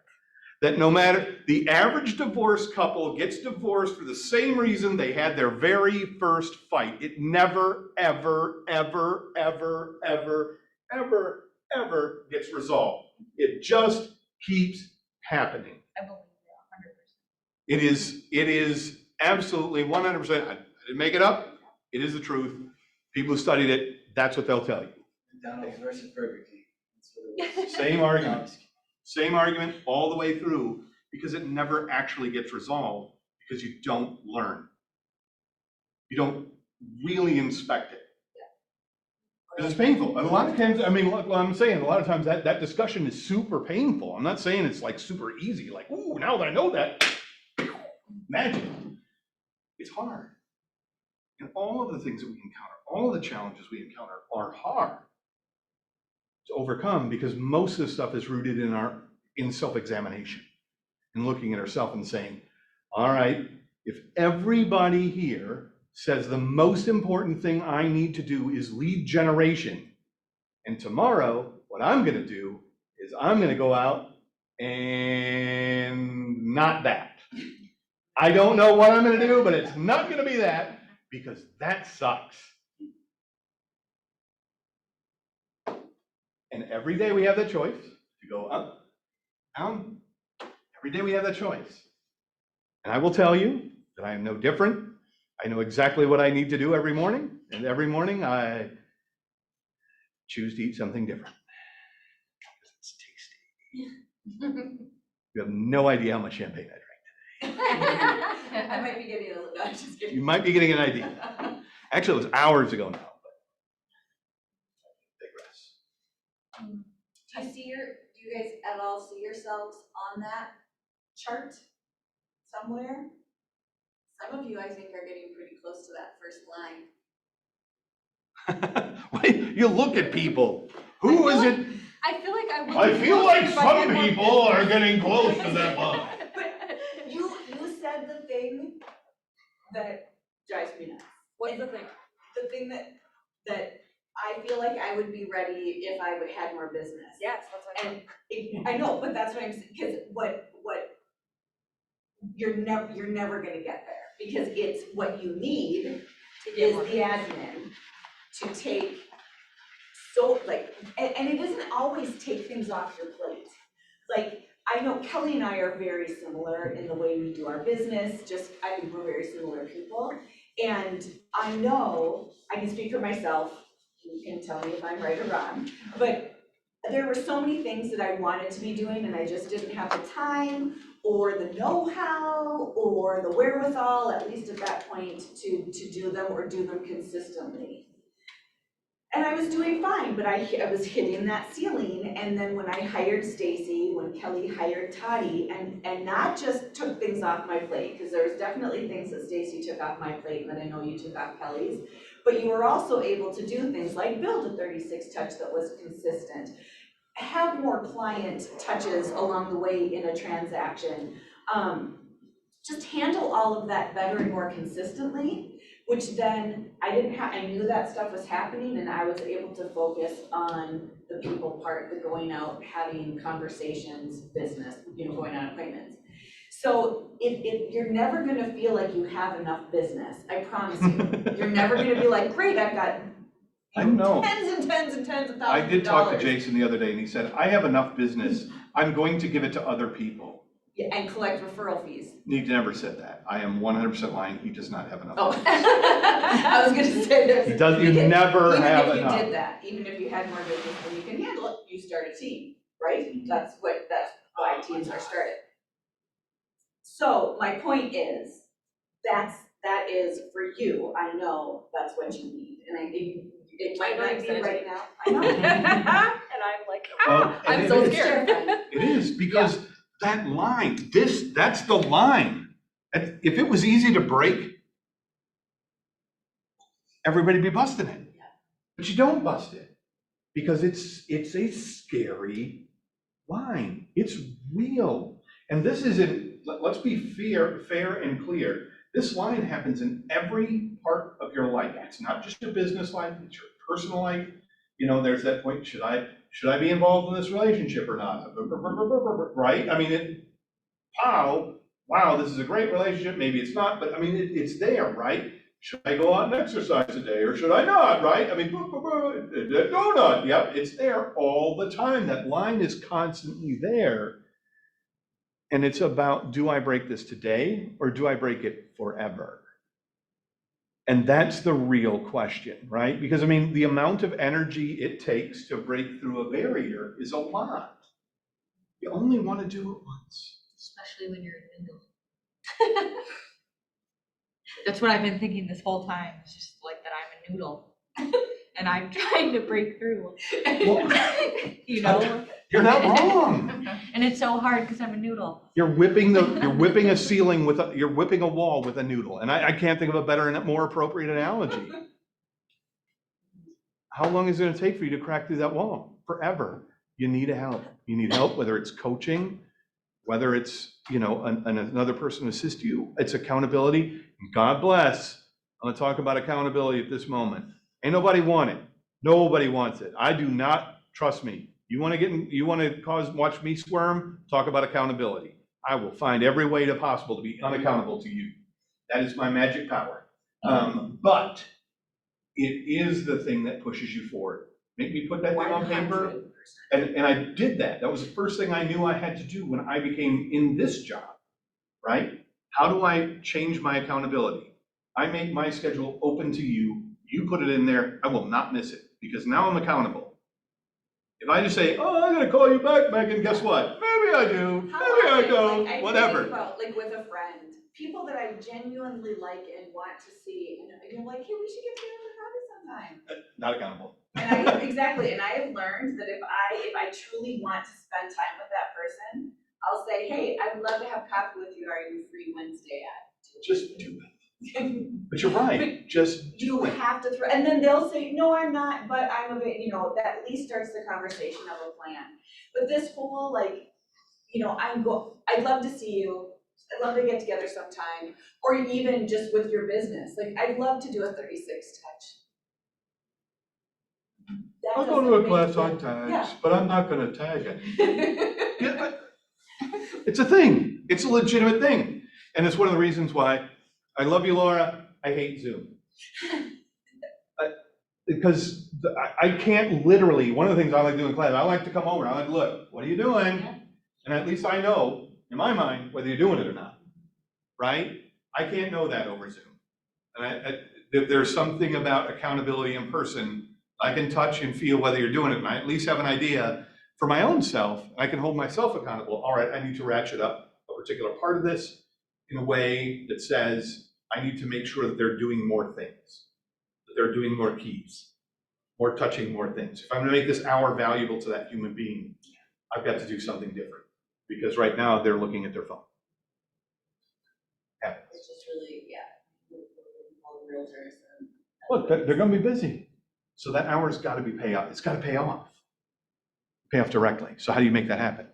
S6: That no matter, the average divorced couple gets divorced for the same reason they had their very first fight. It never, ever, ever, ever, ever, ever, ever gets resolved. It just keeps happening.
S5: I believe you 100%.
S6: It is absolutely 100%. I didn't make it up. It is the truth. People who studied it, that's what they'll tell you.
S7: McDonald's versus Burger King. That's what it was.
S6: Same argument. Same argument all the way through, because it never actually gets resolved because you don't learn. You don't really inspect it. Because it's painful. And a lot of times, I mean, what I'm saying, a lot of times that discussion is super painful. I'm not saying it's like super easy, like, ooh, now that I know that, magic. It's hard. And all of the things that we encounter, all of the challenges we encounter are hard to overcome because most of the stuff is rooted in self-examination and looking at ourselves and saying, all right, if everybody here says the most important thing I need to do is lead generation, and tomorrow what I'm going to do is I'm going to go out and not that. I don't know what I'm going to do, but it's not going to be that because that sucks. And every day we have that choice to go up, down. Every day we have that choice. And I will tell you that I am no different. I know exactly what I need to do every morning, and every morning I choose to eat something different. It's tasty. You have no idea how much champagne I drank.
S2: I might be getting a little, no, I'm just kidding.
S6: You might be getting an idea. Actually, it was hours ago now, but digress.
S2: Do you guys at all see yourselves on that chart somewhere? Some of you, I think, are getting pretty close to that first line.
S6: Wait, you look at people. Who is it?
S1: I feel like I would.
S6: I
S1: be
S6: feel
S1: closer
S6: like
S1: if I had
S6: some
S1: more
S6: people are
S1: business.
S6: getting close to that line.
S2: You said the thing that drives me nuts.
S1: What's the thing?
S2: The thing that I feel like I would be ready if I had more business.
S1: Yes, that's what I
S2: And I know, but that's what I'm saying, because what you're never gonna get there, because it's what you need is the admin to take, so like, and it doesn't always take things off your plate. Like, I know Kelly and I are very similar in the way we do our business, I think we're very similar people. And I know, I can speak for myself, you can tell me if I'm right or wrong, but there were so many things that I wanted to be doing and I just didn't have the time or the know-how or the wherewithal, at least at that point, to do them or do them consistently. And I was doing fine, but I was hitting that ceiling, and then when I hired Stacy, when Kelly hired Toddy, and not just took things off my plate, because there's definitely things that Stacy took off my plate and that I know you took off Kelly's, but you were also able to do things like build a 36 touch that was consistent, have more client touches along the way in a transaction, just handle all of that better and more consistently, which then I knew that stuff was happening and I was able to focus on the people part, the going out, having conversations, business, going on appointments. So if you're never gonna feel like you have enough business, I promise you. You're never gonna be like, great, I've got
S6: I know.
S2: tens and tens and tens of thousands of
S6: I
S2: dollars.
S6: did talk to Jason the other day and he said, I have enough business. I'm going to give it to other people.
S2: Yeah, and collect referral fees.
S6: He never said that. I am 100% lying. He does not have enough.
S2: Oh, I was gonna say this.
S6: He does, you never have
S2: Even if
S6: enough.
S2: you did that, even if you had more business than you can handle it, you start a team, right? That's why teams are started. So my point is, that is for you, I know that's what you need, and I think it might not be right now, I know.
S1: And I'm like,
S6: Well, and
S1: I'm
S6: it
S1: so
S6: is-
S1: scared.
S6: It is, because that line, that's the line. If it was easy to break, everybody'd be busting it. But you don't bust it, because it's a scary line. It's real. And this isn't, let's be fair and clear. This line happens in every part of your life. It's not just your business life, it's your personal life. There's that point, should I be involved in this relationship or not? Right? I mean, wow, this is a great relationship. Maybe it's not, but I mean, it's there, right? Should I go out and exercise today or should I not, right? I mean, donut, yep, it's there all the time. That line is constantly there. And it's about, do I break this today or do I break it forever? And that's the real question, right? Because I mean, the amount of energy it takes to break through a barrier is a lot. You only want to do it once.
S5: Especially when you're a noodle. That's what I've been thinking this whole time. It's just like that I'm a noodle. And I'm trying to break through.
S6: Well, you're not wrong.
S5: And it's so hard because I'm a noodle.
S6: You're whipping a ceiling you're whipping a wall with a noodle. And I can't think of a better and more appropriate analogy. How long is it gonna take for you to crack through that wall? Forever. You need help. You need help, whether it's coaching, whether it's, another person to assist you. It's accountability. God bless. I'm gonna talk about accountability at this moment. Ain't nobody want it. Nobody wants it. I do not, trust me. You wanna watch me squirm? Talk about accountability. I will find every way possible to be unaccountable to you. That is my magic power. But it is the thing that pushes you forward. Make me put that thing on paper.
S2: 100%.
S6: And I did that. That was the first thing I knew I had to do when I became in this job, right? How do I change my accountability? I make my schedule open to you. You put it in there. I will not miss it because now I'm accountable. If I just say, oh, I'm gonna call you back, Megan, guess what? Maybe I do, maybe I don't,
S2: Like, I
S6: whatever.
S2: think about, like, with a friend, people that I genuinely like and want to see, and you're like, hey, we should get together for coffee sometime.
S6: Not accountable.
S2: And exactly, and I have learned that if I truly want to spend time with that person, I'll say, hey, I would love to have coffee with you, are you free Wednesday at 2?
S6: Just do it. But you're right, just
S2: You
S6: do it.
S2: have to and then they'll say, no, I'm not, but I'm a bit, that at least starts the conversation of a plan. But this whole, like, I'd love to see you, I'd love to get together sometime, or even just with your business, like, I'd love to do a 36 touch. That
S6: I'll go to a
S2: doesn't
S6: class
S2: make-
S6: on tags,
S2: Yeah.
S6: but I'm not gonna tag it. Yeah, it's a thing, it's a legitimate thing. And it's one of the reasons why I love you, Laura, I hate Zoom. Because I can't literally, one of the things I like doing in class, I like to come over, I like, look, what are you doing?
S4: Yeah.
S6: And at least I know, in my mind, whether you're doing it or not, right? I can't know that over Zoom. And there's something about accountability in person. I can touch and feel whether you're doing it, and I at least have an idea for my own self. I can hold myself accountable. All right, I need to ratchet up a particular part of this in a way that says, I need to make sure that they're doing more things, that they're doing more keys, more touching more things. If I'm gonna make this hour valuable to that human being, I've got to do something different. Because right now, they're looking at their phone. Yeah.
S2: It's just really, all realtors and.
S6: Look, they're gonna be busy. So that hour's gotta be paid off. It's gotta pay off. Pay off directly. So how do you make that happen,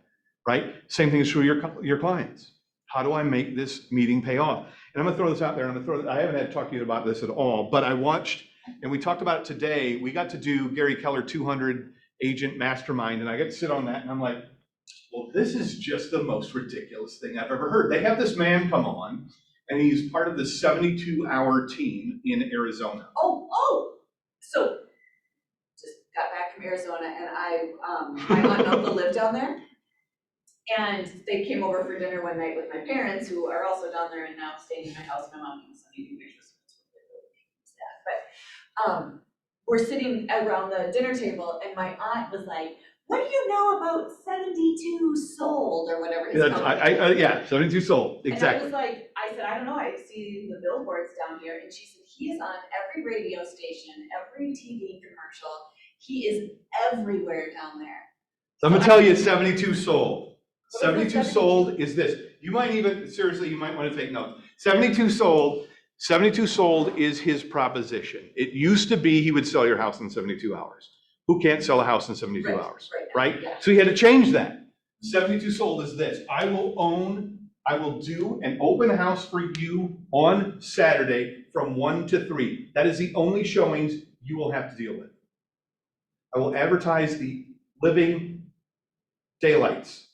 S6: right? Same thing is true of your clients. How do I make this meeting pay off? And I'm gonna throw this out there, and I haven't had to talk to you about this at all, but I watched, and we talked about it today, we got to do Gary Keller 200 Agent Mastermind, and I got to sit on that, and I'm like, well, this is just the most ridiculous thing I've ever heard. They have this man come on, and he's part of the 72-hour team in Arizona.
S2: So, just got back from Arizona, and my aunt and uncle live down there. And they came over for dinner one night with my parents, who are also down there and now staying in my house. My mom can send me pictures, so it's really sad. But we're sitting around the dinner table, and my aunt was like, what do you know about 72 sold, or whatever his company is?
S6: Yeah, 72 sold,
S2: And I
S6: exactly.
S2: was like, I said, I don't know, I see the billboards down here, and she said, he is on every radio station, every TV commercial, he is everywhere down there.
S6: I'm gonna tell you, 72 sold.
S2: What is
S6: 72 sold is this. You might even, seriously, you might want to take notes. 72 sold is his proposition. It used to be he would sell your house in 72 hours. Who can't sell a house in 72 hours, right?
S2: Yeah.
S6: So he had to change that. 72 sold is this. I will do an open house for you on Saturday from 1 to 3. That is the only showings you will have to deal with. I will advertise the living daylights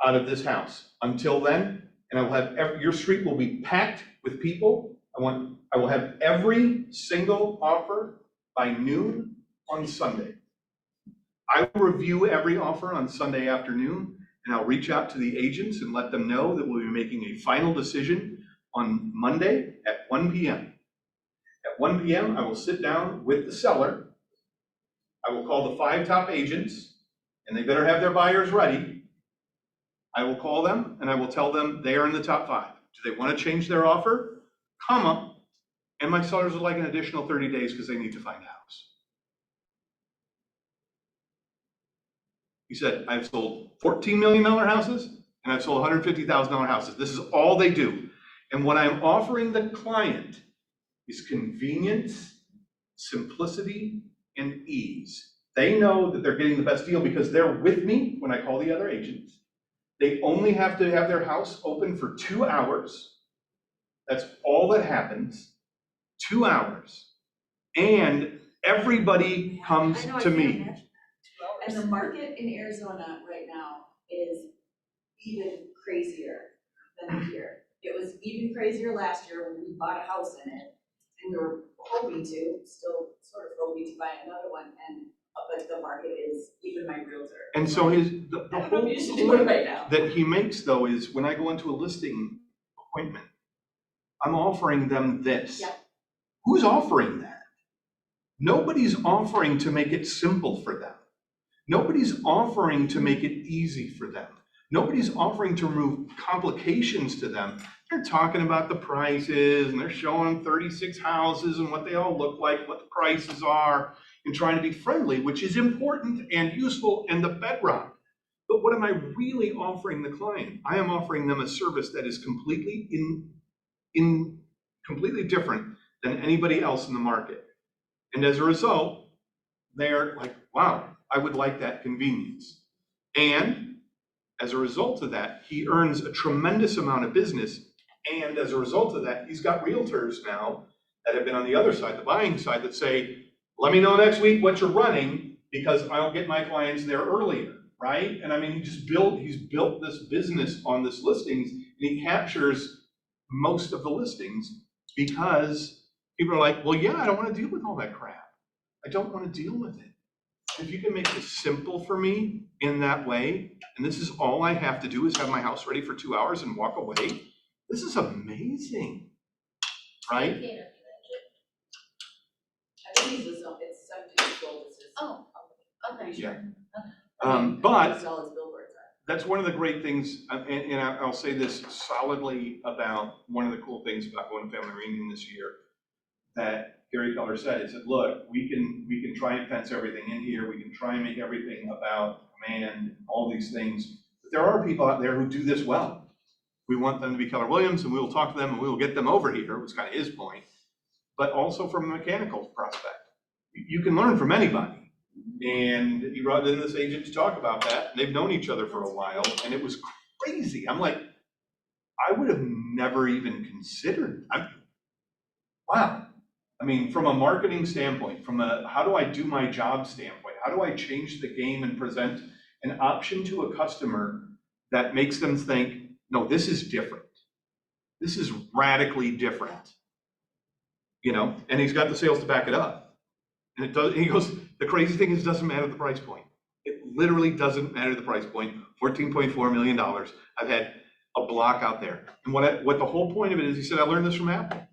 S6: out of this house. Until then, and I will have your street will be packed with people. I will have every single offer by noon on Sunday. I will review every offer on Sunday afternoon, and I'll reach out to the agents and let them know that we'll be making a final decision on Monday at 1 p.m. At 1 p.m., I will sit down with the seller. I will call the 5 top agents, and they better have their buyers ready. I will call them and I will tell them they are in the top 5. Do they want to change their offer? Comma, and my sellers would like an additional 30 days because they need to find a house. He said, I've sold $14 million houses and I've sold $150,000 houses. This is all they do. And what I'm offering the client is convenience, simplicity, and ease. They know that they're getting the best deal because they're with me when I call the other agents. They only have to have their house open for 2 hours. That's all that happens. 2 hours. And everybody comes to me.
S2: And the market in Arizona right now is even crazier than here. It was even crazier last year when we bought a house in it, and we were still sort of hoping to buy another one, but the market is, even my realtor.
S6: And so the
S2: I don't know
S6: whole
S2: if you should do it right now.
S6: that he makes though is when I go into a listing appointment, I'm offering them this.
S2: Yeah.
S6: Who's offering that? Nobody's offering to make it simple for them. Nobody's offering to make it easy for them. Nobody's offering to remove complications to them. They're talking about the prices and they're showing 36 houses and what they all look like, what the prices are, and trying to be friendly, which is important and useful and the bedrock. But what am I really offering the client? I am offering them a service that is completely completely different than anybody else in the market. And as a result, they're like, wow, I would like that convenience. And as a result of that, he earns a tremendous amount of business. And as a result of that, he's got realtors now that have been on the other side, the buying side, that say, let me know next week what you're running because I'll get my clients there earlier, right? And I mean, he's built this business on this listings, and he captures most of the listings because people are like, well, yeah, I don't want to deal with all that crap. I don't want to deal with it. If you can make this simple for me in that way, and this is all I have to do is have my house ready for 2 hours and walk away, this is amazing, right?
S2: I think it's 17 years old.
S4: Oh, okay.
S6: Yeah.
S2: But.
S6: But that's one of the great things, and I'll say this solidly about one of the cool things about going to family reunion this year that Gary Keller said. He said, look, we can try and fence everything in here. We can try and make everything about command, all these things. But there are people out there who do this well. We want them to be Keller Williams, and we will talk to them, and we will get them over here, was kind of his point. But also from a mechanical prospect. You can learn from anybody. And he brought in this agent to talk about that. They've known each other for a while, and it was crazy. I'm like, I would have never even considered. Wow. I mean, from a marketing standpoint, from a how do I do my job standpoint, how do I change the game and present an option to a customer that makes them think, no, this is different. This is radically different. You know, and he's got the sales to back it up. And it does, he goes, the crazy thing is, it doesn't matter the price point. It literally doesn't matter the price point. $14.4 million. I've had a block out there. And what the whole point of it is, he said, I learned this from Apple.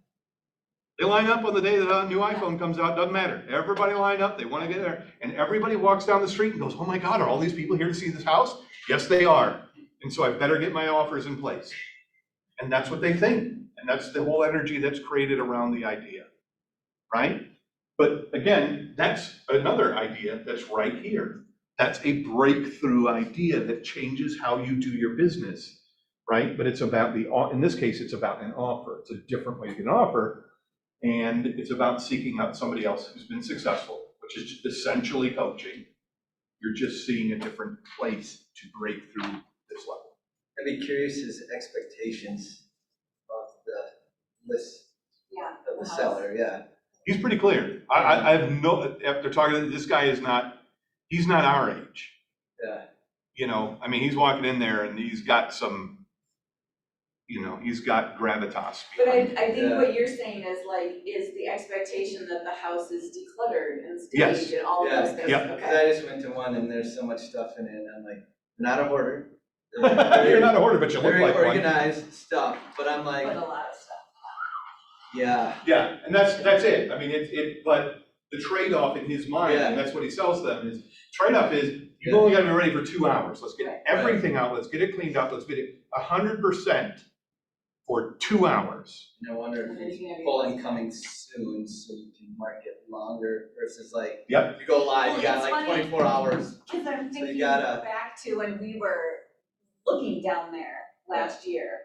S6: They line up on the day that a new iPhone comes out, doesn't matter. Everybody line up, they want to get there. And everybody walks down the street and goes, oh my God, are all these people here to see this house? Yes, they are. And so I better get my offers in place. And that's what they think. And that's the whole energy that's created around the idea, right? But again, that's another idea that's right here. That's a breakthrough idea that changes how you do your business, right? But it's about in this case, it's about an offer. It's a different way to get an offer. And it's about seeking out somebody else who's been successful, which is essentially coaching. You're just seeing a different place to break through this level.
S7: I'd be curious his expectations of the list,
S2: Yeah.
S7: of the seller, yeah.
S6: He's pretty clear. I have no, after talking to this guy he's not our age.
S7: Yeah.
S6: You know, I mean, he's walking in there and he's got some, you know, he's got gravitas.
S2: But I
S6: behind him.
S2: think
S7: Yeah.
S2: what you're saying is like, is the expectation that the house is decluttered and
S6: Yes.
S2: staged and all of those things,
S6: Yeah.
S7: Because
S2: okay?
S7: I just went to one and there's so much stuff in it, and I'm like, not a hoarder.
S6: You're not a hoarder, but you look
S7: Very
S6: like one.
S7: organized stuff, but I'm like,
S2: But a lot of stuff.
S7: yeah,
S6: Yeah, and that's it. I mean, but the trade-off in his mind, and that's what he sells them, is trade-off is, you've only gotta be ready for 2 hours. Let's get everything out, let's get it cleaned up, let's get it 100% for 2 hours.
S7: no wonder if he's pulling coming soon, so you can mark it longer versus like,
S6: Yep.
S7: you go live,
S2: Well,
S7: you got
S2: it's
S7: like
S2: funny,
S7: 24 hours.
S2: Cause I'm
S7: So you
S2: thinking
S7: gotta-
S2: back to when we were looking down there last year.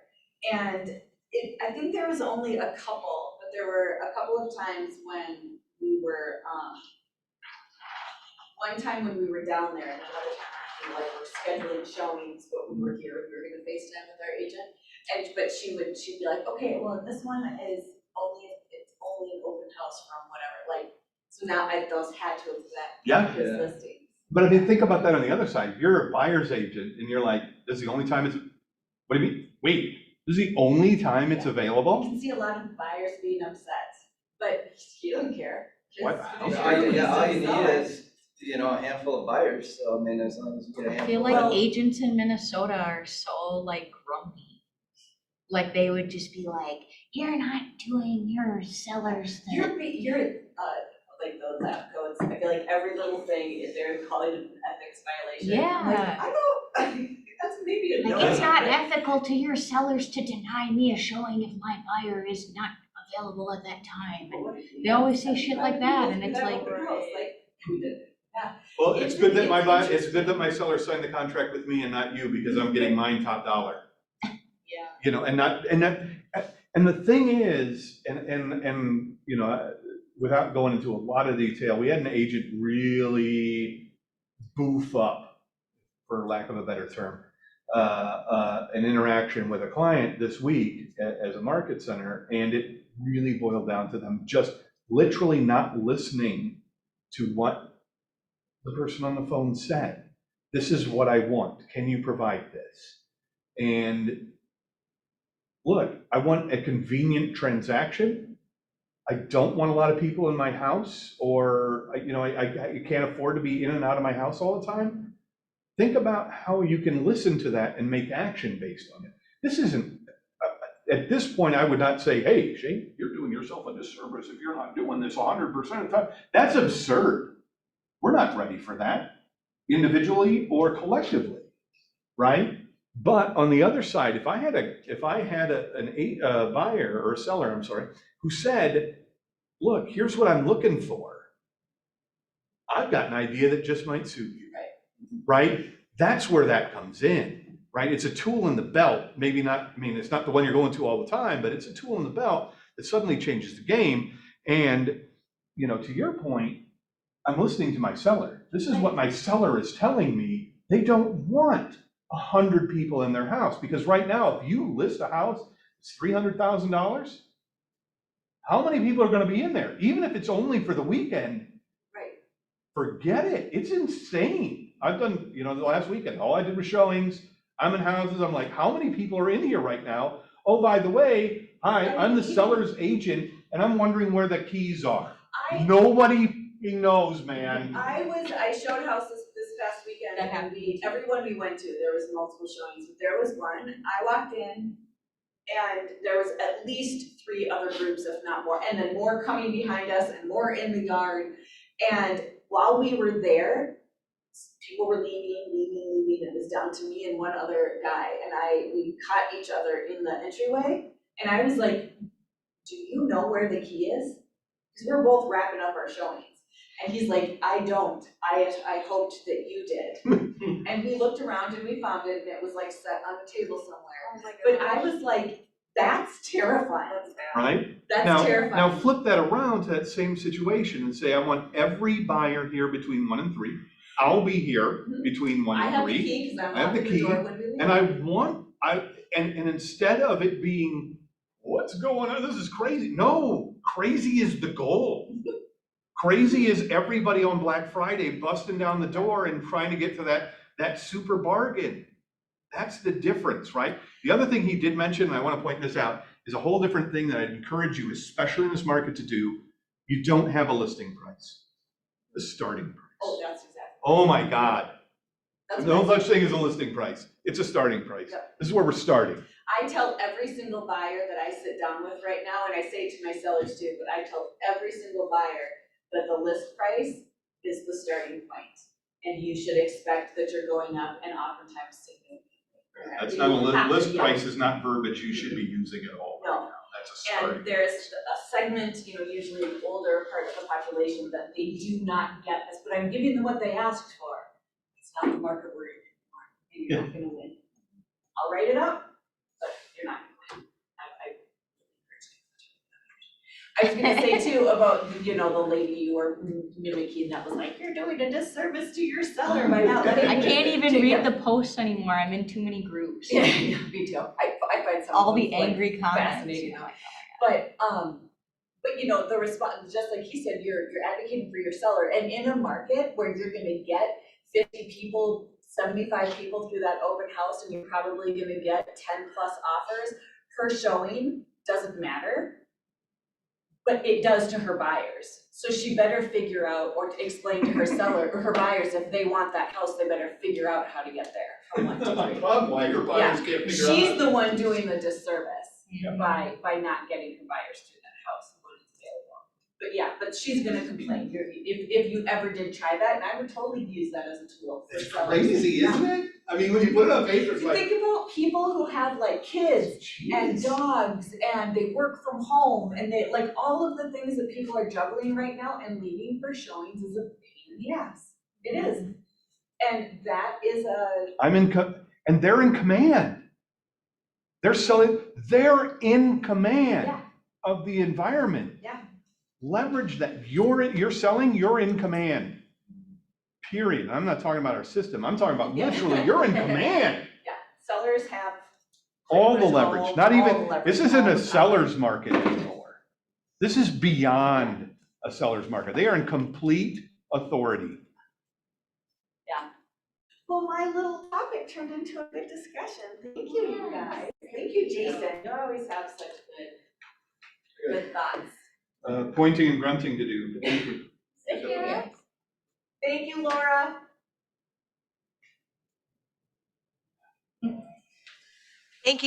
S2: And I think there was only a couple, but there were a couple of times when we were, one time when we were down there, and another time we like were scheduling showings, but we were here, we were gonna FaceTime with our agent. But she'd be like, okay, well, this one is it's only an open house from whatever, like, so now those had to affect
S6: Yeah.
S2: his
S7: Yeah.
S2: listings.
S6: But I mean, think about that on the other side. You're a buyer's agent and you're like, this is the only time what do you mean? Wait, this is the only time it's
S2: You
S6: available?
S2: can see a lot of buyers being upset, but he doesn't care.
S6: What?
S2: Just-
S6: Okay.
S7: All you need
S2: Seller.
S7: is, you know, a handful of buyers, so I mean, as long as you get a
S5: I
S7: handful.
S5: feel
S7: of
S5: like
S2: Well-
S5: agents in Minnesota are so like grumpy. like they would just be like, you're not doing your sellers thing.
S2: You're like those app codes, I feel like every little thing, they're calling it an ethics violation. I'm like,
S5: Yeah.
S2: I don't, that's maybe a no.
S5: Like, it's not ethical to your sellers to deny me a showing if my buyer is not available at that time. They always say shit like that, and it's like,
S6: Well, it's good that my
S2: It's
S6: it's good that my seller signed the contract with me and not you, because I'm getting mine top dollar.
S2: Yeah.
S6: You know, and the thing is, and you know, without going into a lot of detail, we had an agent really boof up, for lack of a better term, an interaction with a client this week as a market center, and it really boiled down to them just literally not listening to what the person on the phone said. This is what I want. Can you provide this? And look, I want a convenient transaction. I don't want a lot of people in my house, or, you know, I can't afford to be in and out of my house all the time. Think about how you can listen to that and make action based on it. This isn't, at this point, I would not say, hey, Shane, you're doing yourself a disservice if you're not doing this 100% of the time. That's absurd. We're not ready for that, individually or collectively, right? But on the other side, if I had a buyer or a seller, I'm sorry, who said, look, here's what I'm looking for, I've got an idea that just might suit you, right? That's where that comes in, right? It's a tool in the belt, maybe not, I mean, it's not the one you're going to all the time, but it's a tool in the belt that suddenly changes the game. And, you know, to your point, I'm listening to my seller. This is what my seller is telling me. They don't want 100 people in their house, because right now, if you list a house, it's $300,000. How many people are going to be in there? Even if it's only for the weekend,
S2: Right.
S6: forget it. It's insane. I've done, you know, the last weekend, all I did was showings. I'm in houses. I'm like, how many people are in here right now? Oh, by the way, hi, I'm the seller's agent, and I'm wondering where the keys are. Nobody knows, man.
S2: I showed houses this past weekend, and everyone we went to, there was multiple showings, but there was one, I walked in, and there was at least 3 other groups, if not more, and then more coming behind us and more in the yard. And while we were there, people were leaving. It was down to me and one other guy, and we caught each other in the entryway, and I was like, do you know where the key is? Because we're both wrapping up our showings. And he's like, I don't. I hoped that you did. And we looked around and we found it, and it was like set on a table somewhere.
S1: Oh my
S2: But
S1: gosh.
S2: I was like, that's terrifying.
S1: That's bad.
S6: Right?
S2: That's terrifying.
S6: Now flip that around to that same situation and say, I want every buyer here between 1 and 3. I'll be here between 1
S2: I
S6: and
S2: have the
S6: 3.
S2: key because I'm
S6: I have the
S2: locking the
S6: key,
S2: door when we leave.
S6: And I want, and instead of it being, what's going on? This is crazy. No, crazy is the goal. Crazy is everybody on Black Friday busting down the door and trying to get to that super bargain. That's the difference, right? The other thing he did mention, and I want to point this out, is a whole different thing that I'd encourage you, especially in this market, to do. You don't have a listing price, the starting price.
S2: Oh, that's exactly.
S6: Oh my God.
S2: That's
S6: No
S2: what
S6: such thing as a listing price. It's a starting price.
S2: Yep.
S6: This is where we're starting.
S2: I tell every single buyer that I sit down with right now, and I say it to my sellers too, but I tell every single buyer that the list price is the starting point. And you should expect that you're going up, and oftentimes significantly.
S6: That's
S2: You
S6: not a
S2: have to
S6: list
S2: be
S6: price is not verbiage you should be using at all right
S2: No.
S6: now. That's a starting.
S2: And there's a segment, you know, usually an older part of the population, that they do not get this, but I'm giving them what they asked for. It's not the market we're in anymore, and you're not gonna win. I'll write it up, but you're not gonna win. I was gonna say too about, you know, the lady you were mimicking that was like, you're doing a disservice to your seller by not letting.
S5: I can't even
S2: to-
S5: read the posts anymore. I'm in too many groups.
S2: Yeah, me too. I find some
S5: All
S2: of
S5: the
S2: them, like,
S5: angry comments.
S2: fascinating.
S5: I'm like,
S2: But you know, the response, just like he said, you're advocating for your seller, and in a market where you're gonna get 50 people, 75 people through that open house, and you're probably gonna get 10 plus offers per showing, doesn't matter. but it does to her buyers. So she better figure out or to explain to her seller or her buyers, if they want that house, they better figure out how to get there from one to three.
S6: Problem, why your buyers can't figure out.
S2: She's the one doing the disservice
S6: Yeah.
S2: by not getting her buyers to that house when it's available. But yeah, but she's gonna complain, if you ever did try that, and I would totally use that as a tool for
S6: It's
S2: sellers.
S6: crazy, isn't it? I mean, when you put it on paper, it's
S2: You
S6: like,
S2: think about people who have like kids and
S6: jeez.
S2: dogs and they work from home and they, like, all of the things that people are juggling right now, and leaving for showings is a pain in the ass. It is. And that is
S6: And they're in command. They're they're in command
S2: Yeah.
S6: of the environment.
S2: Yeah.
S6: Leverage that. You're selling, you're in command. Period. I'm not talking about our system. I'm talking about literally, you're in command.
S2: yeah, sellers have
S6: All the
S2: pretty much
S6: leverage, not
S2: all
S6: even,
S2: the leverage,
S6: this isn't
S2: all
S6: a
S2: the power.
S6: seller's market anymore. This is beyond a seller's market. They are in complete authority.
S2: Well, my little topic turned into a good discussion. Thank you, you guys. Thank you, Jason. You always have such good thoughts.
S6: Pointing and grunting to do. Thank you.
S2: Thank you. Thank you, Laura.
S3: Thank you.